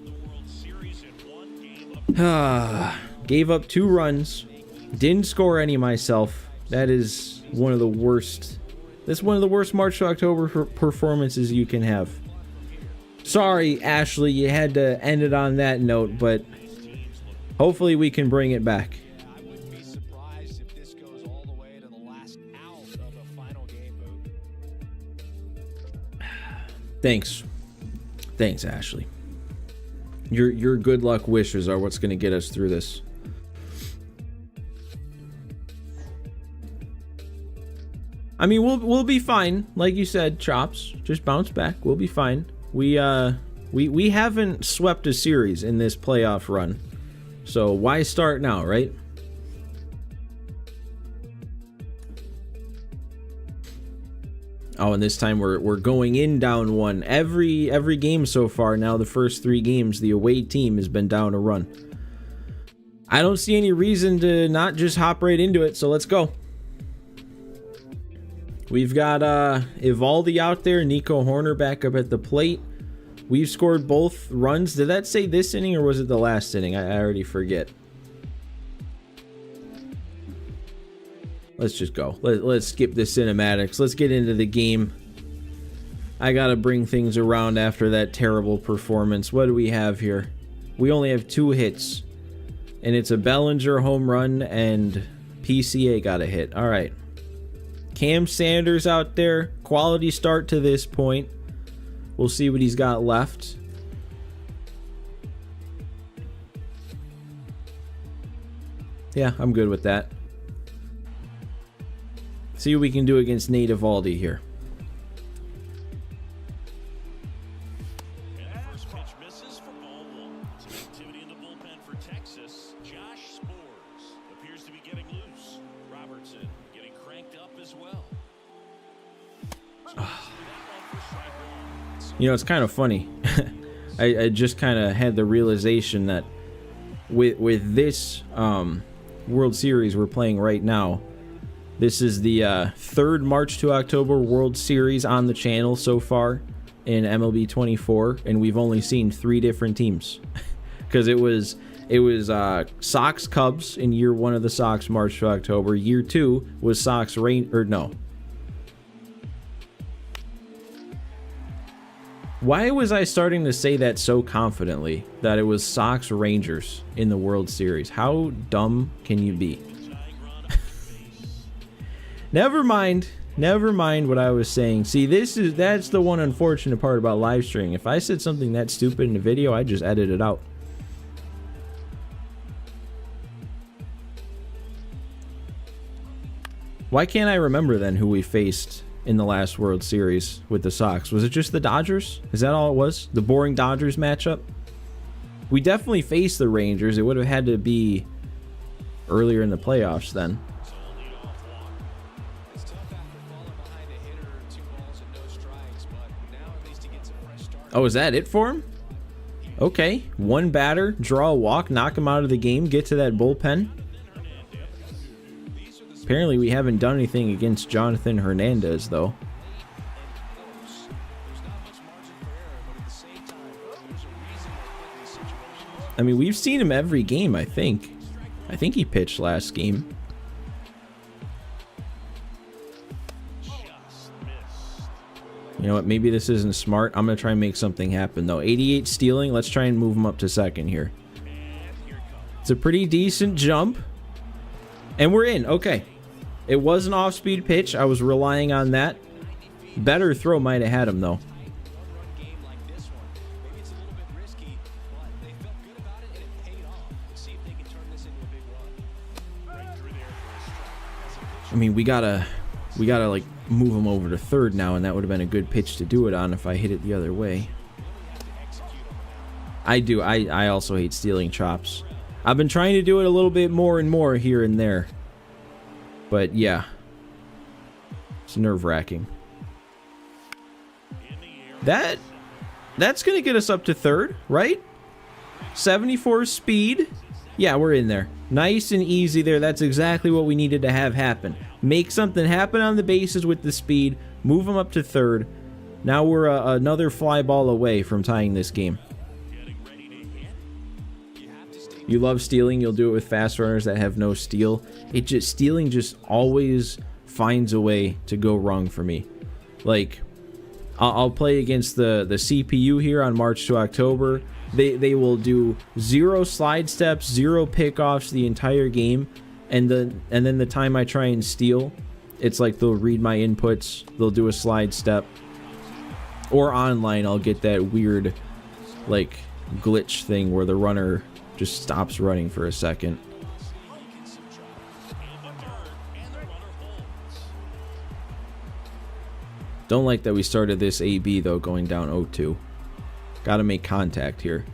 Gave up 2 runs. Didn't score any myself. That is one of the worst. That's one of the worst March to October performances you can have. Sorry, Ashley, you had to end it on that note, but hopefully we can bring it back. I wouldn't be surprised if this goes all the way to the last out of the final game mode. Thanks, Ashley. Your good luck wishes are what's going to get us through this. I mean, we'll be fine. Like you said, Chops, just bounce back. We'll be fine. We haven't swept a series in this playoff run. So why start now, right? Oh, and this time we're going in down 1. Every game so far now, the first 3 games, the away team has been down a run. I don't see any reason to not just hop right into it, so let's go. We've got Evaldi out there, Nico Horner back up at the plate. We've scored both runs. Did that say this inning or was it the last inning? I already forget. Let's just go. Let's skip the cinematics. Let's get into the game. I gotta bring things around after that terrible performance. What do we have here? We only have 2 hits. And it's a Bellinger home run and PCA got a hit. Alright. Cam Sanders out there. Quality start to this point. We'll see what he's got left. Yeah, I'm good with that. See what we can do against Nate Eovaldi here. First pitch misses for ball 1. Some activity in the bullpen for Texas. Josh Spores appears to be getting loose. Robertson getting cranked up as well. You know, it's kind of funny. I just kind of had the realization that with this World Series we're playing right now, this is the 3rd March to October World Series on the channel so far in MLB 24, and we've only seen 3 different teams. Because it was Sox Cubs in year 1 of the Sox March to October. Year 2 was Sox Why was I starting to say that so confidently, that it was Sox Rangers in the World Series? How dumb can you be? Never mind what I was saying. See, that's the one unfortunate part about live streaming. If I said something that stupid in a video, I just edit it out. Why can't I remember then who we faced in the last World Series with the Sox? Was it just the Dodgers? Is that all it was? The boring Dodgers matchup? We definitely faced the Rangers. It would have had to be earlier in the playoffs then. Oh, is that it for him? Okay, 1 batter, draw a walk, knock him out of the game, get to that bullpen. Apparently we haven't done anything against Jonathan Hernandez, though. I mean, we've seen him every game, I think. I think he pitched last game. You know what? Maybe this isn't smart. I'm going to try and make something happen, though. 88 stealing. Let's try and move him up to second here. It's a pretty decent jump. And we're in. Okay. It was an off-speed pitch. I was relying on that. Better throw might have had him, though. I mean, we gotta like move him over to third now, and that would have been a good pitch to do it on if I hit it the other way. I also hate stealing chops. I've been trying to do it a little bit more and more here and there. But yeah, it's nerve-wracking. That's gonna get us up to third, right? 74 speed. Yeah, we're in there. Nice and easy there. That's exactly what we needed to have happen. Make something happen on the bases with the speed. Move them up to third. Now we're another fly ball away from tying this game. You love stealing. You'll do it with fast runners that have no steal. Stealing just always finds a way to go wrong for me. Like, I'll play against the CPU here on March to October. They will do 0 slide steps, 0 pickoffs the entire game, and then the time I try and steal, it's like they'll read my inputs, they'll do a slide step, or online I'll get that weird like glitch thing where the runner just stops running for a second. Don't like that we started this AB though, going down 0-2. Gotta make contact here.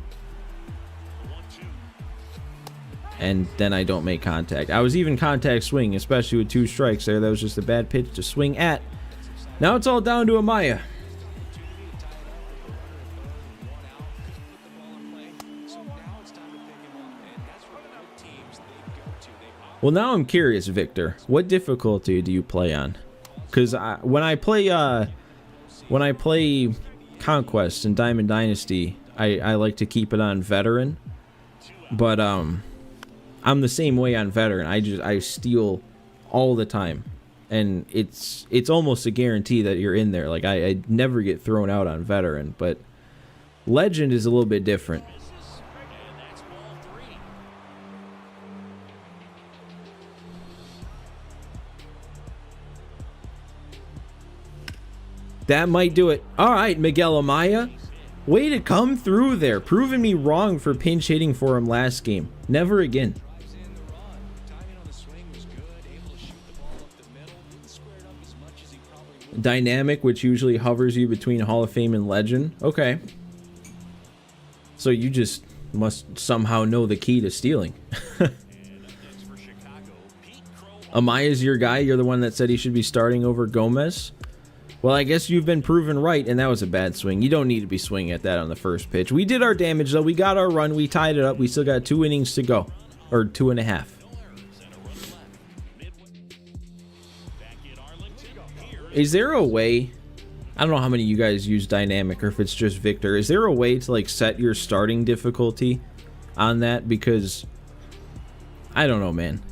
And then I don't make contact. I was even contact swinging, especially with 2 strikes there. That was just a bad pitch to swing at. Now it's all down to Amaya. Well, now I'm curious, Victor. What difficulty do you play on? Because when I play Conquest and Diamond Dynasty, I like to keep it on Veteran. But I'm the same way on Veteran. I steal all the time. and it's almost a guarantee that you're in there. Like I never get thrown out on veteran, but legend is a little bit different. And that's ball three. That might do it. All right, Miguel Amaya. Way to come through there. Proving me wrong for pinch hitting for him last game. Never again. Drives in the run. Timing on the swing was good. Able to shoot the ball up the middle. Didn't square it up as much as he probably would. Dynamic, which usually hovers you between Hall of Fame and legend. Okay. So you just must somehow know the key to stealing. And up next for Chicago, Pete Crow. Amaya's your guy. You're the one that said he should be starting over Gomez. Well, I guess you've been proven right, and that was a bad swing. You don't need to be swinging at that on the first pitch. We did our damage, though. We got our run. We tied it up. We still got 2 innings to go. Or 2.5. And a run left. Midway. Back in Arlington. Here Is there a way... I don't know how many of you guys use dynamic, or if it's just Victor. Is there a way to, like, set your starting difficulty on that? Because... I don't know, man.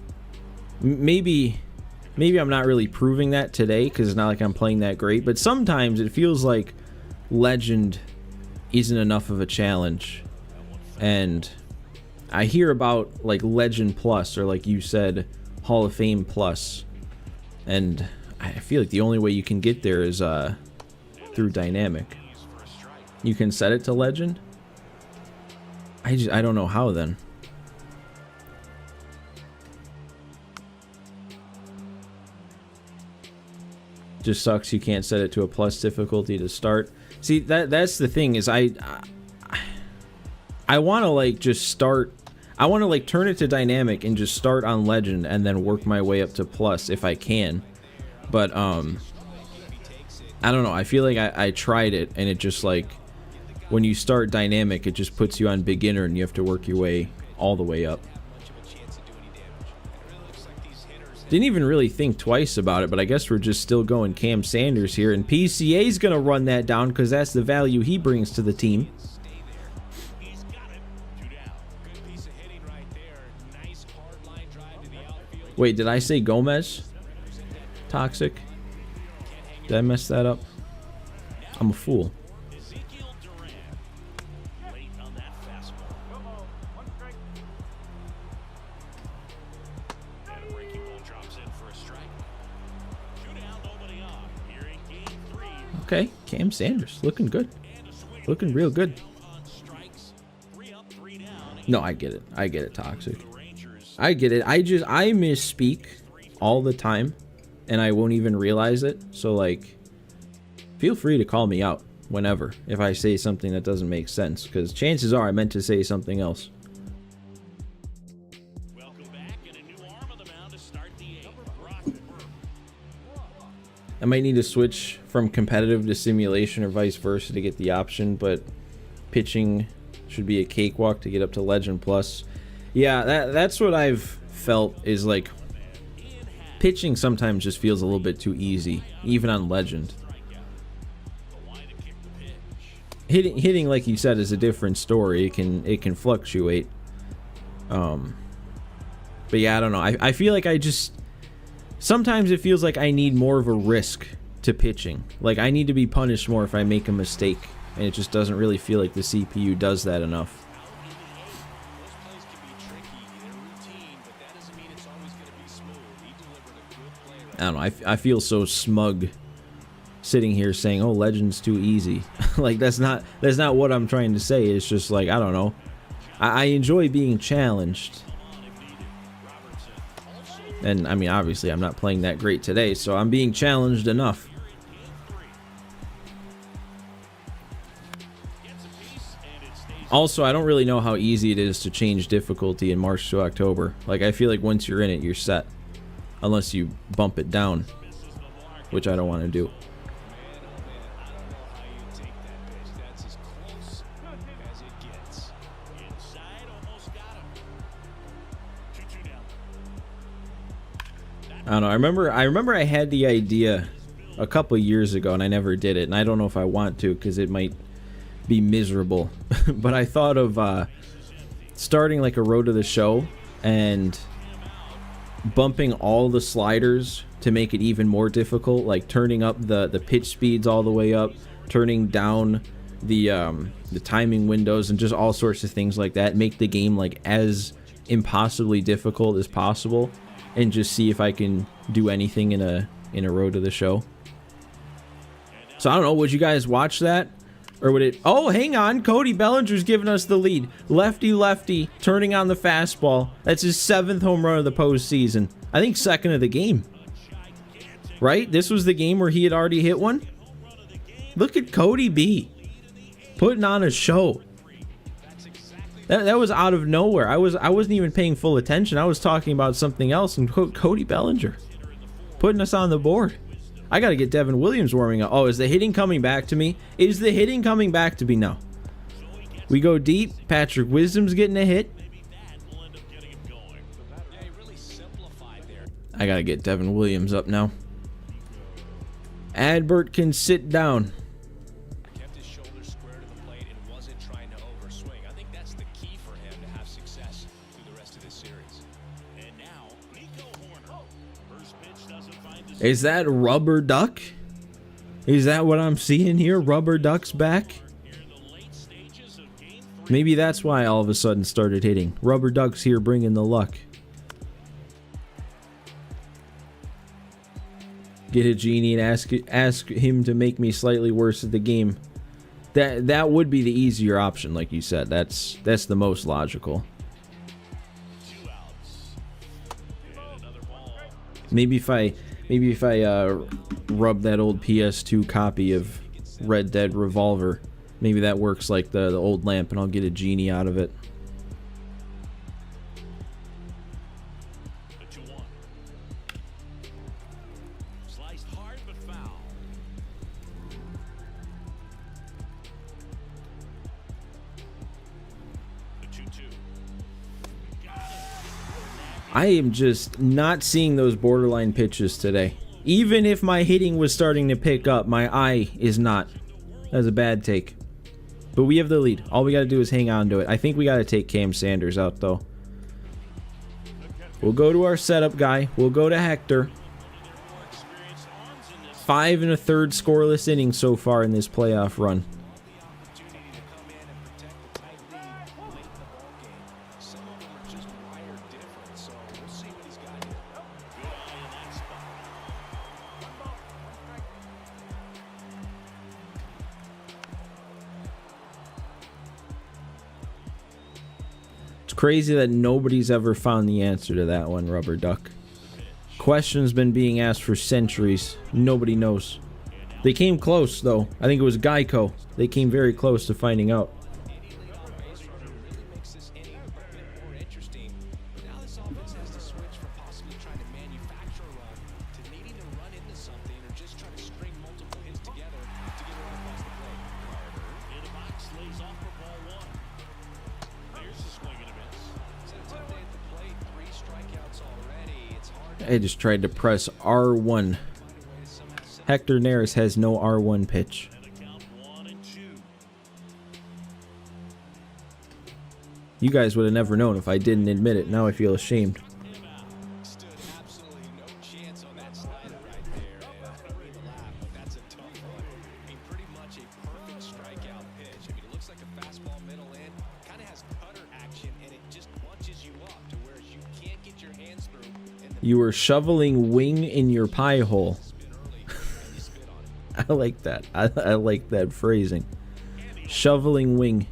Maybe I'm not really proving that today, because it's not like I'm playing that great, but sometimes it feels like legend isn't enough of a challenge. And I hear about like legend plus, or like you said, Hall of Fame plus, and I feel like the only way you can get there is through dynamic. You can set it to legend. I don't know how then. Just sucks you can't set it to a plus difficulty to start. See, that's the thing, is I want to like just start. I want to like turn it to dynamic and just start on legend and then work my way up to plus if I can. But I don't know. I feel like I tried it, and it just like when you start dynamic, it just puts you on beginner and you have to work your way all the way up. much of a chance to do any damage. It really looks like these hitters Didn't even really think twice about it, but I guess we're just still going Cam Sanders here, and PCA's gonna run that down because that's the value he brings to the team. stay there. He's got it. 2 down. Good piece of hitting right there. Nice hard line drive to the outfield. Wait, did I say Gomez? Toxic? Did I mess that up? I'm a fool. Ezekiel Duran. Late on that fastball. And a breaking ball drops in for a strike. 2 down, nobody on. Here in game 3. Okay, Cam Sanders, looking good. And a swing. Looking real good. On strikes. 3 up, 3 down. No, I get it, Toxic. The Rangers. I get it. I misspeak all the time, and I won't even realize it. So, like, feel free to call me out whenever if I say something that doesn't make sense, because chances are I meant to say something else. Welcome back, and a new arm on the mound to start the 8th. I might need to switch from competitive to simulation or vice versa to get the option, but pitching should be a cakewalk to get up to Legend Plus. Yeah, that's what I've felt is like pitching sometimes just feels a little bit too easy, even on Legend. Hitting, like you said, is a different story. It can fluctuate. But yeah, I don't know. I feel like sometimes it feels like I need more of a risk to pitching. Like I need to be punished more if I make a mistake, and it just doesn't really feel like the CPU does that enough. Those plays can be tricky. They're routine, but that doesn't mean it's always going to be smooth. He delivered a good play right I don't know. I feel so smug sitting here saying, "Oh, Legend's too easy." Like that's not what I'm trying to say. It's just like I don't know. I enjoy being challenged. And I mean, obviously, I'm not playing that great today, so I'm being challenged enough. Also, I don't really know how easy it is to change difficulty in March to October. Like, I feel like once you're in it, you're set. Unless you bump it down, which I don't want to do. I don't know. I remember I had the idea a couple years ago, and I never did it. And I don't know if I want to because it might be miserable. But I thought of starting like a road to the show and bumping all the sliders to make it even more difficult, like turning up the pitch speeds all the way up, turning down the timing windows, and just all sorts of things like that. Make the game like as impossibly difficult as possible, and just see if I can do anything in a road to the show. So I don't know, would you guys watch that? Or would it... Oh, hang on. Cody Bellinger's giving us the lead. Lefty, turning on the fastball. That's his 7th home run of the postseason. I think 2nd of the game. Right? This was the game where he had already hit one? Look at Cody B. Putting on a show. That was out of nowhere. I wasn't even paying full attention. I was talking about something else. And Cody Bellinger putting us on the board. I got to get Devin Williams warming up. Oh, is the hitting coming back to me? Is the hitting coming back to me now? We go deep. Patrick Wisdom's getting a hit. I got to get Devin Williams up now. Adbert can sit down. Kept his shoulders square to the plate and wasn't trying to overswing. I think that's the key for him to have success through the rest of this series. And now, Nico Horner. First pitch doesn't find his... Is that Rubber Duck? Is that what I'm seeing here? Rubber Duck's back? Maybe that's why I all of a sudden started hitting. Rubber Duck's here bringing the luck. Get a genie and ask him to make me slightly worse at the game. That would be the easier option, like you said. That's the most logical. Maybe if I rub that old PS2 copy of Red Dead Revolver, maybe that works like the old lamp, and I'll get a genie out of it. Sliced hard but foul. The 2-2. I am just not seeing those borderline pitches today. Even if my hitting was starting to pick up, my eye is not. That's a bad take. But we have the lead. All we got to do is hang on to it. I think we got to take Cam Sanders out, though. We'll go to our setup guy. We'll go to Hector. 5 1/3 scoreless innings so far in this playoff run. Crazy that nobody's ever found the answer to that one, Rubber Duck. Question's been being asked for centuries. Nobody knows. They came close, though. I think it was Geico. They came very close to finding out. I just tried to press R1. Hector Neris has no R1 pitch. You guys would have never known if I didn't admit it. Now I feel ashamed. You were shoveling wing in your pie hole. I like that. I like that phrasing. Shoveling wing.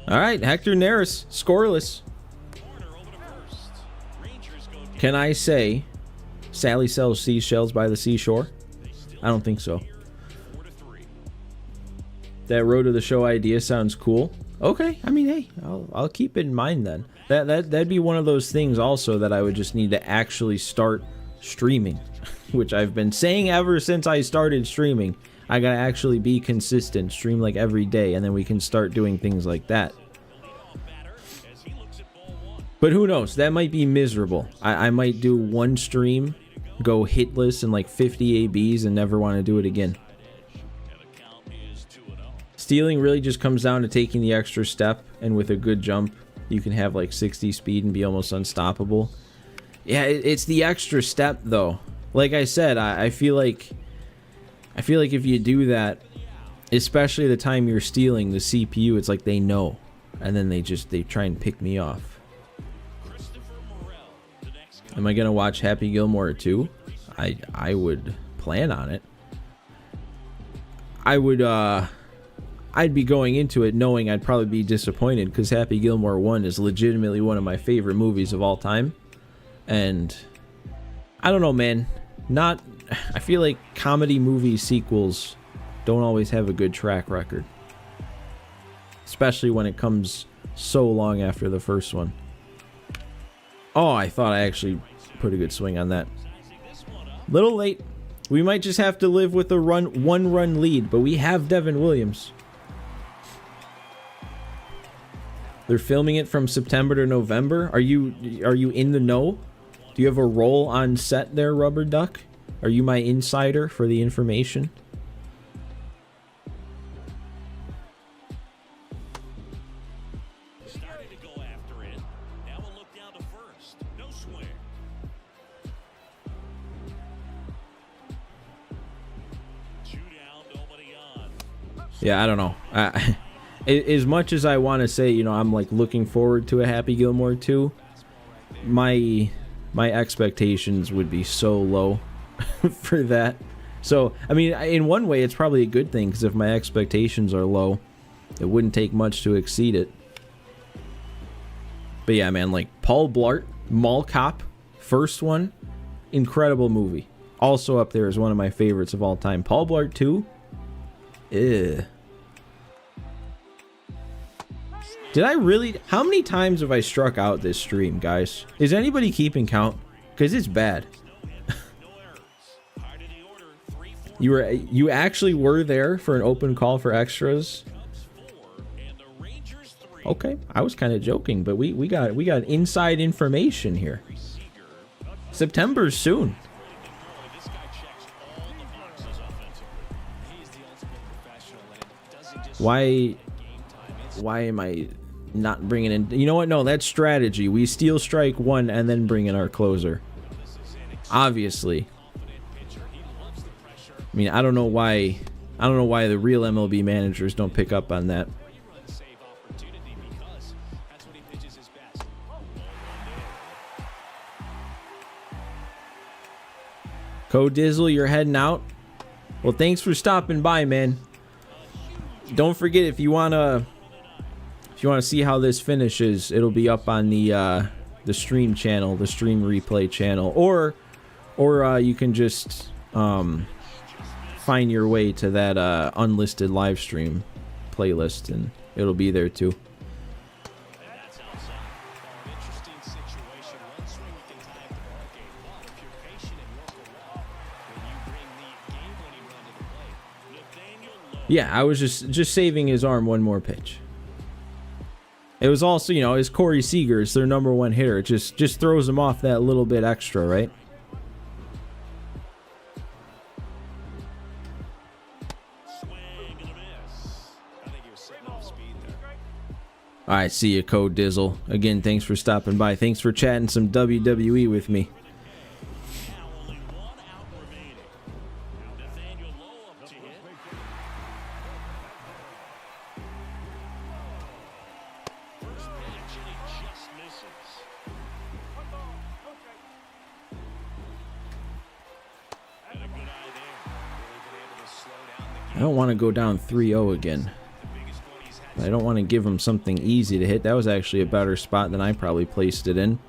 All right, Hector Neris, scoreless. Can I say Sally sells seashells by the seashore? I don't think so. That road to the show idea sounds cool. Okay, I mean, hey, I'll keep it in mind then. That'd be one of those things also that I would just need to actually start streaming, which I've been saying ever since I started streaming. I gotta actually be consistent, stream like every day, and then we can start doing things like that. But who knows? That might be miserable. I might do one stream, go hitless and like 50 ABs, and never want to do it again. Stealing really just comes down to taking the extra step, and with a good jump, you can have like 60 speed and be almost unstoppable. Yeah, it's the extra step though. Like I said, I feel like if you do that, especially the time you're stealing the CPU, it's like they know, and then they try and pick me off. Am I gonna watch Happy Gilmore 2? I would plan on it. I'd be going into it knowing I'd probably be disappointed, because Happy Gilmore 1 is legitimately one of my favorite movies of all time. And I don't know, man. I feel like comedy movie sequels don't always have a good track record, especially when it comes so long after the first one. Oh, I thought I actually put a good swing on that. Little late. We might just have to live with a one-run lead, but we have Devin Williams. They're filming it from September to November. Are you in the know? Do you have a role on set there, Rubber Duck? Are you my insider for the information? Starting to go after it. Now we'll look down to first. No swing. Two down, nobody on. Yeah, I don't know. As much as I want to say, you know, I'm like looking forward to a Happy Gilmore 2, my expectations would be so low for that. So, I mean, in one way, it's probably a good thing, because if my expectations are low, it wouldn't take much to exceed it. But yeah, man, like Paul Blart, Mall Cop, first one, incredible movie. Also up there is one of my favorites of all time. Paul Blart 2, ew. Did I really? How many times have I struck out this stream, guys? Is anybody keeping count? Because it's bad. You actually were there for an open call for extras? Okay, I was kind of joking, but we got inside information here. September's soon. Why am I not bringing in? You know what? No, that's strategy. We steal strike one and then bring in our closer. Obviously. I mean, I don't know why the real MLB managers don't pick up on that. Code Dizzle, you're heading out. Well, thanks for stopping by, man. Don't forget, if you wanna see how this finishes, it'll be up on the stream channel, the stream replay channel, or you can just find your way to that unlisted live stream playlist, and it'll be there too. Yeah, I was just saving his arm one more pitch. It was also, you know, it's Corey Seager. It's their number one hitter. It just throws him off that little bit extra, right? All right, see you, Code Dizzle. Again, thanks for stopping by. Thanks for chatting some WWE with me. I don't want to go down 3-0 again. But I don't want to give him something easy to hit. That was actually a better spot than I probably placed it in.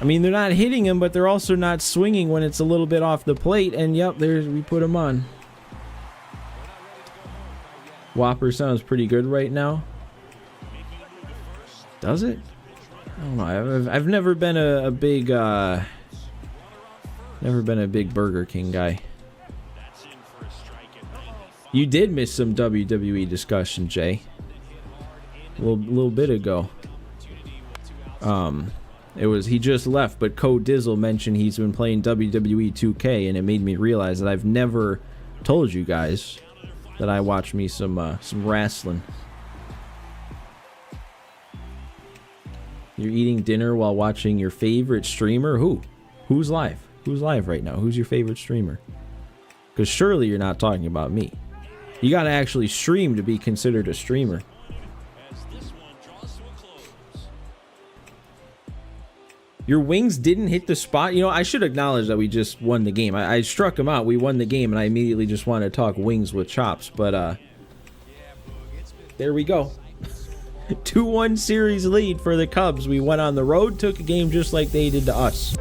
I mean, they're not hitting him, but they're also not swinging when it's a little bit off the plate. And yep, we put him on. Whopper sounds pretty good right now. Does it? I don't know. I've never been a big Burger King guy. You did miss some WWE discussion, Jay. A little bit ago. He just left, but Code Dizzle mentioned he's been playing WWE 2K, and it made me realize that I've never told you guys that I watch me some wrestling. You're eating dinner while watching your favorite streamer? Who's live? Who's live right now? Who's your favorite streamer? Because surely you're not talking about me. You gotta actually stream to be considered a streamer. Your wings didn't hit the spot. You know, I should acknowledge that we just won the game. I struck him out. We won the game, and I immediately just wanted to talk wings with chops. But there we go. 2-1 series lead for the Cubs. We went on the road, took a game just like they did to us.